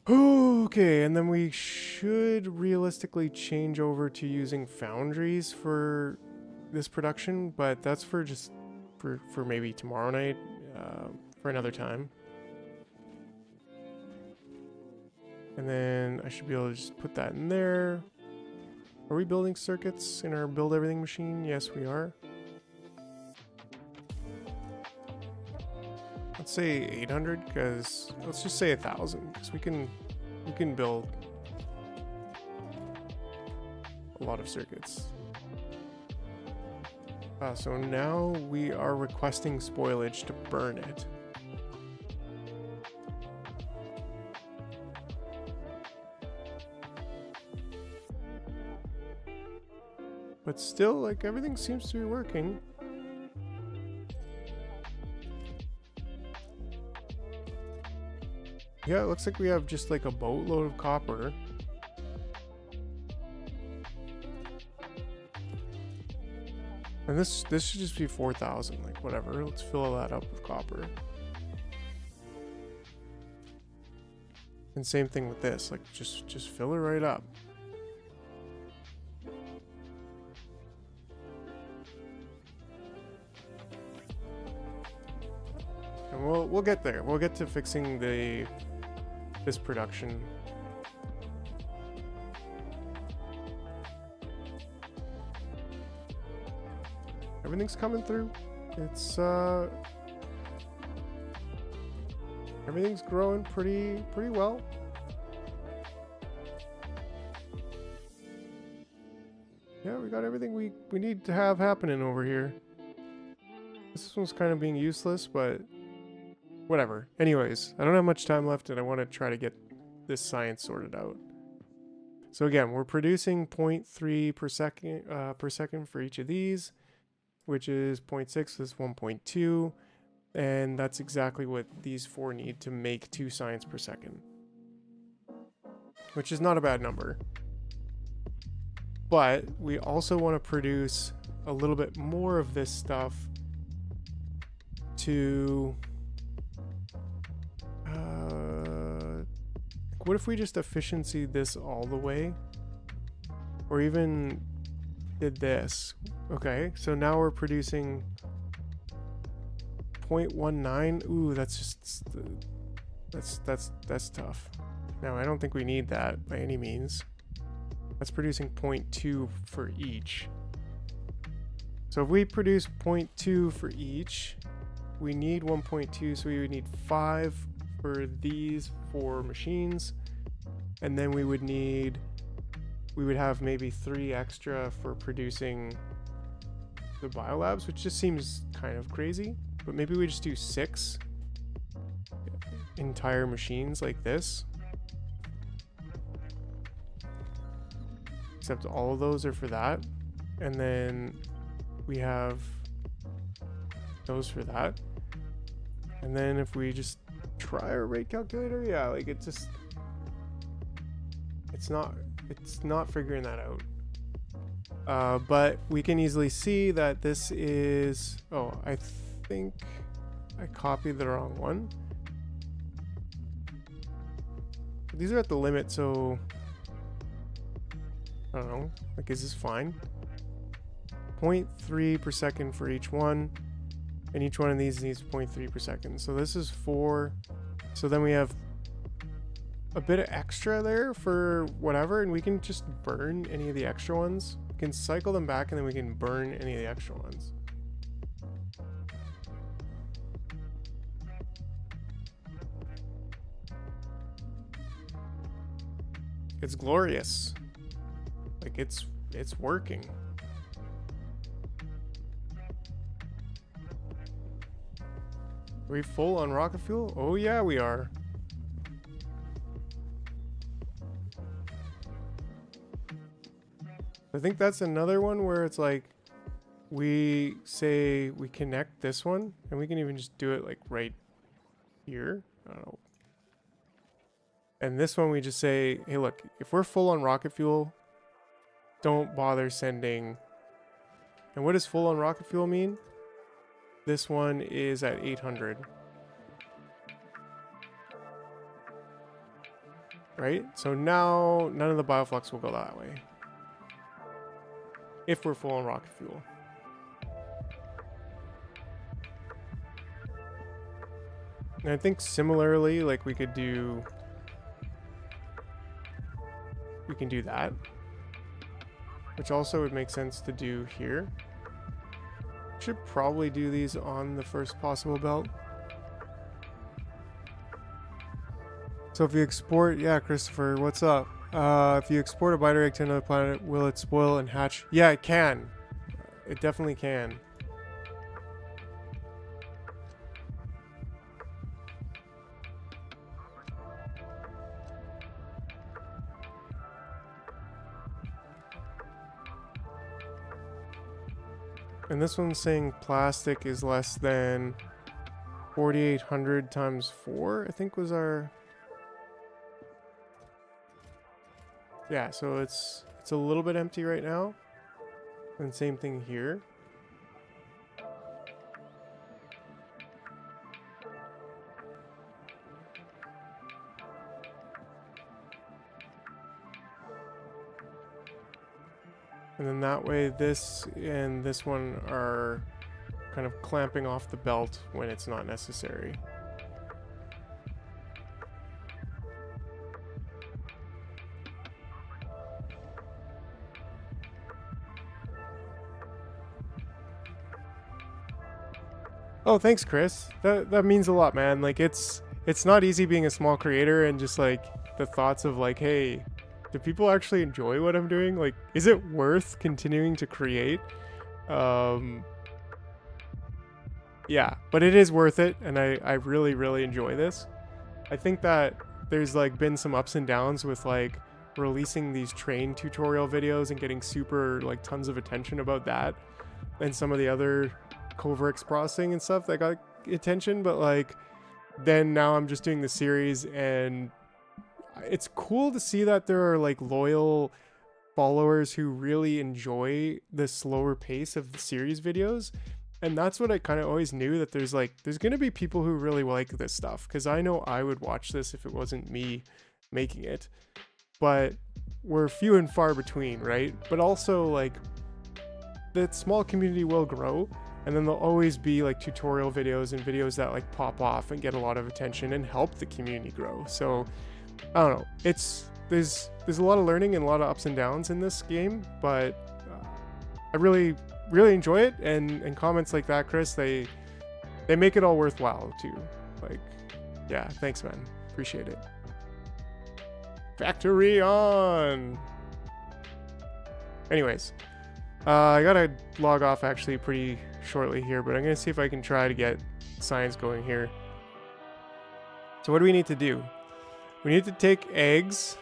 Okay, and then we should realistically change over to using foundries for this production, but that's for just for maybe tomorrow night, for another time. And then I should be able to just put that in there. Are we building circuits in our build everything machine? Yes, we are. Let's say 800, because let's just say 1,000, because we can build a lot of circuits. So now we are requesting spoilage to burn it. But still, like, everything seems to be working. Yeah, it looks like we have just like a boatload of copper. And this should just be 4,000, like whatever. Let's fill that up with copper. And same thing with this, like just fill it right up. And we'll get there. We'll get to fixing this production. Everything's coming through. It's everything's growing pretty well. Yeah, we got everything we need to have happening over here. This one's kind of being useless, but whatever. Anyways, I don't have much time left and I want to try to get this science sorted out. So again, we're producing 0.3 per second for each of these, which is 0.6 is 1.2, and that's exactly what these four need to make 2 science per second, which is not a bad number. But we also want to produce a little bit more of this stuff to what if we just efficiency this all the way, or even did this? Okay, so now we're producing 0.19. Ooh, that's just that's tough. Now I don't think we need that by any means. That's producing 0.2 for each. So if we produce 0.2 for each, we need 1.2, so we would need 5 for these 4 machines, and then we would have maybe 3 extra for producing the biolabs, which just seems kind of crazy. But maybe we just do 6 entire machines like this, except all of those are for that, and then we have those for that. And then if we just try our rate calculator, yeah, like it's not figuring that out. But we can easily see that this is, oh, I think I copied the wrong one. These are at the limit, so I don't know, like, is this fine? 0.3 per second for each one, and each one of these needs 0.3 per second. So this is 4. So then we have a bit of extra there for whatever, and we can just burn any of the extra ones. We can cycle them back, and then we can burn any of the extra ones. It's glorious. Like, it's working. Are we full on rocket fuel? Oh yeah, we are. I think that's another one where it's like, we say we connect this one, and we can even just do it like right here. I don't know. And this one we just say, hey look, if we're full on rocket fuel, don't bother sending. And what does full on rocket fuel mean? This one is at 800. Right? So now none of the bioflux will go that way. If we're full on rocket fuel. And I think similarly, like we can do that. Which also would make sense to do here. Should probably do these on the first possible belt. So if you export, yeah, Christopher, what's up? If you export a biter egg to another planet, will it spoil and hatch? Yeah, it can. It definitely can. And this one's saying plastic is less than 4,800 times 4, I think was our... Yeah, so it's a little bit empty right now. And same thing here. And then that way this and this one are kind of clamping off the belt when it's not necessary. Oh, thanks, Chris. That means a lot, man. Like it's not easy being a small creator, and just like the thoughts of like, hey, do people actually enjoy what I'm doing? Like, is it worth continuing to create? Yeah, but it is worth it, and I really, really enjoy this. I think that there's like been some ups and downs with like releasing these train tutorial videos and getting super like tons of attention about that, and some of the other Coverx processing and stuff that got attention, but like then now I'm just doing the series, and it's cool to see that there are like loyal followers who really enjoy the slower pace of the series videos. And that's what I kind of always knew, that there's going to be people who really like this stuff, because I know I would watch this if it wasn't me making it, but we're few and far between, right? But also like that small community will grow, and then there'll always be like tutorial videos and videos that like pop off and get a lot of attention and help the community grow. So I don't know, there's a lot of learning and a lot of ups and downs in this game, but I really enjoy it, and comments like that, Chris, they make it all worthwhile too. Like, yeah, thanks, man, appreciate it. Factory on. Anyways, I gotta log off actually pretty shortly here, but I'm gonna see if I can try to get science going here. So what do we need to do? We need to take eggs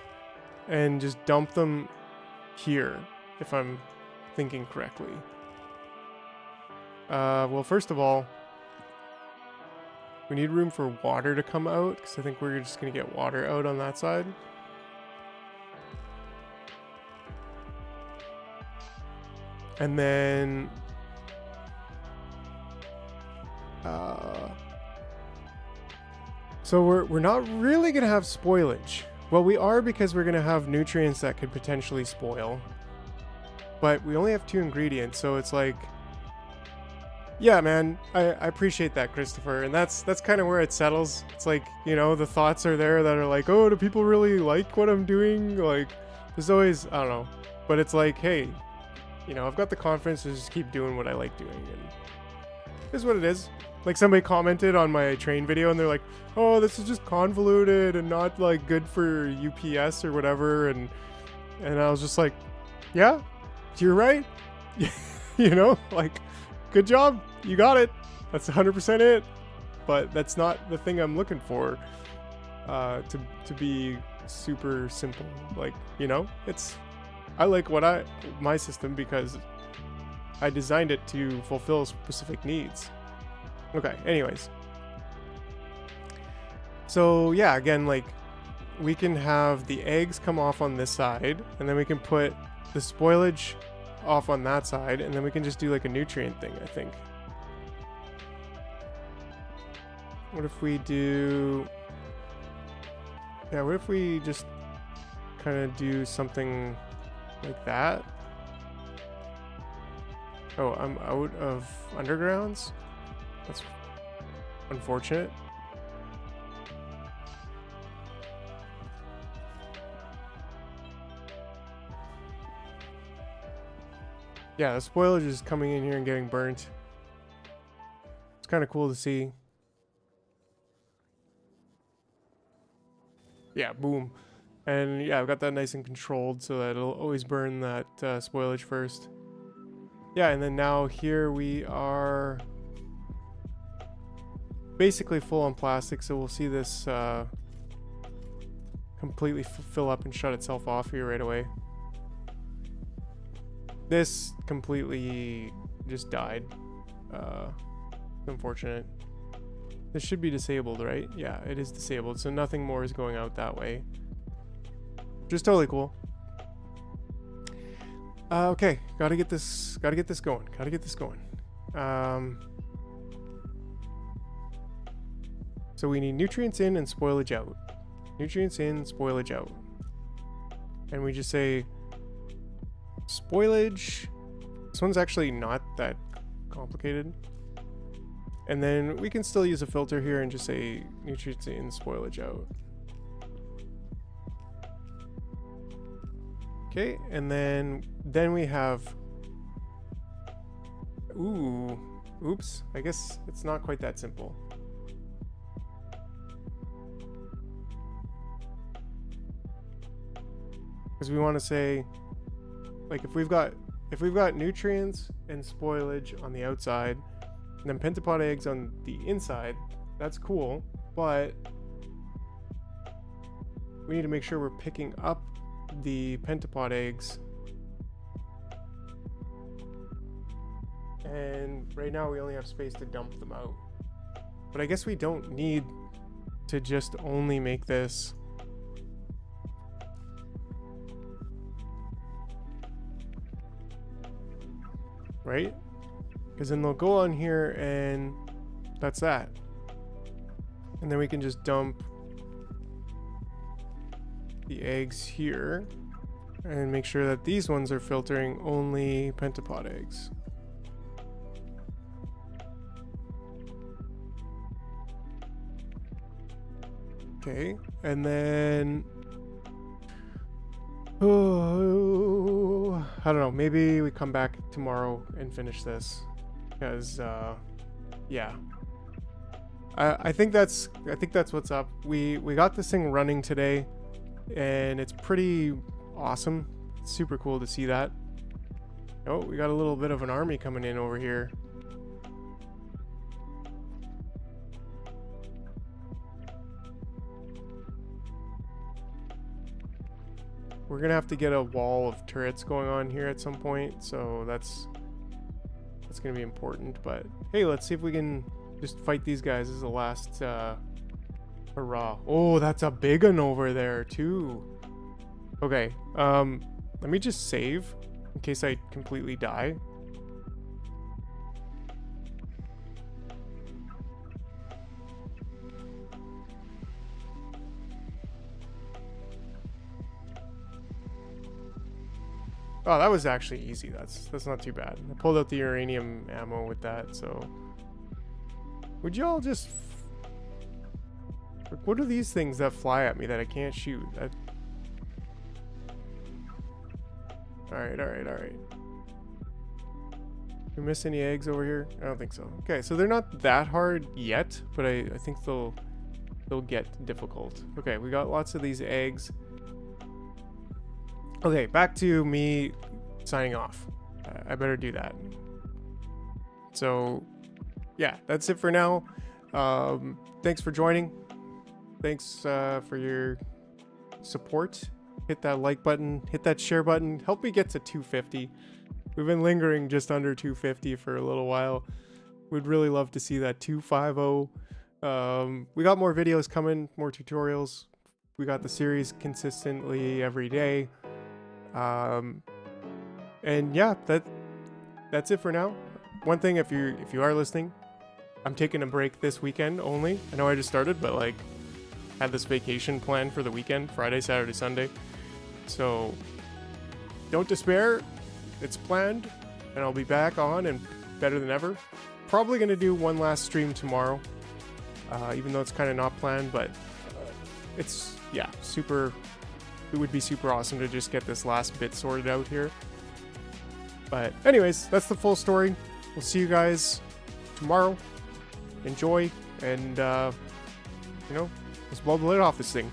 and just dump them here, if I'm thinking correctly. Well, first of all, we need room for water to come out, because I think we're just going to get water out on that side. And then... so we're not really going to have spoilage. Well, we are, because we're going to have nutrients that could potentially spoil. But we only have 2 ingredients, so it's like... Yeah, man, I appreciate that, Christopher, and that's kind of where it settles. It's like, you know, the thoughts are there that are like, oh, do people really like what I'm doing? Like, there's always, I don't know, but it's like, hey, you know, I've got the confidence to just keep doing what I like doing, and this is what it is. Like, somebody commented on my train video, and they're like, oh, this is just convoluted and not, like, good for UPS or whatever, and I was just like, yeah, you're right. You know, like, good job, you got it. That's 100% it. but that's not the thing I'm looking for. To be super simple, like, you know, I like my system because I designed it to fulfill specific needs. Okay, anyways. So yeah, again, like, we can have the eggs come off on this side, and then we can put the spoilage off on that side, and then we can just do like a nutrient thing, I think. What if we do... Yeah, what if we just kind of do something like that? Oh, I'm out of undergrounds? That's unfortunate. Yeah, the spoilage is coming in here and getting burnt. It's kind of cool to see. Yeah, boom. And yeah, I've got that nice and controlled so that it'll always burn that spoilage first. Yeah, and then now here we are basically full on plastic, so we'll see this completely fill up and shut itself off here right away. This completely just died. Unfortunate. This should be disabled, right? Yeah, it is disabled, so nothing more is going out that way. Just totally cool. Okay, gotta get this going. So we need nutrients in and spoilage out. Nutrients in, spoilage out. And we just say spoilage. This one's actually not that complicated. And then we can still use a filter here and just say nutrients in, spoilage out. Okay, and then we have, oops, I guess it's not quite that simple. Because we want to say, like, if we've got nutrients and spoilage on the outside, and then pentapod eggs on the inside, that's cool, but we need to make sure we're picking up the pentapod eggs. And right now we only have space to dump them out. But I guess we don't need to just only make this right? Because then they'll go on here and that's that. And then we can just dump the eggs here and make sure that these ones are filtering only pentapod eggs. Okay, and then I don't know, maybe we come back tomorrow and finish this because yeah, I think that's what's up. We got this thing running today and it's pretty awesome. It's super cool to see that. Oh, we got a little bit of an army coming in over here. We're gonna have to get a wall of turrets going on here at some point, so that's gonna be important. But hey, let's see if we can just fight these guys as the last hurrah. Oh, that's a big one over there too. Okay, let me just save in case I completely die. Oh, that was actually easy. That's not too bad. I pulled out the uranium ammo with that, so... Would y'all just... What are these things that fly at me that I can't shoot? Alright. Did we miss any eggs over here? I don't think so. Okay, so they're not that hard yet, but I think they'll get difficult. Okay, we got lots of these eggs. Okay, back to me signing off. I better do that. So, yeah, that's it for now. Thanks for joining. Thanks for your support. Hit that like button, hit that share button. Help me get to 250. We've been lingering just under 250 for a little while. We'd really love to see that 250. We got more videos coming, more tutorials. We got the series consistently every day. And yeah, that's it for now. One thing, if you are listening, I'm taking a break this weekend only. I know I just started, but like had this vacation planned for the weekend, Friday, Saturday, Sunday. So don't despair. It's planned, and I'll be back on and better than ever. Probably going to do one last stream tomorrow, even though it's kind of not planned, but it's, yeah, it would be super awesome to just get this last bit sorted out here. But anyways, that's the full story. We'll see you guys tomorrow. Enjoy, and, let's blow the lid off this thing.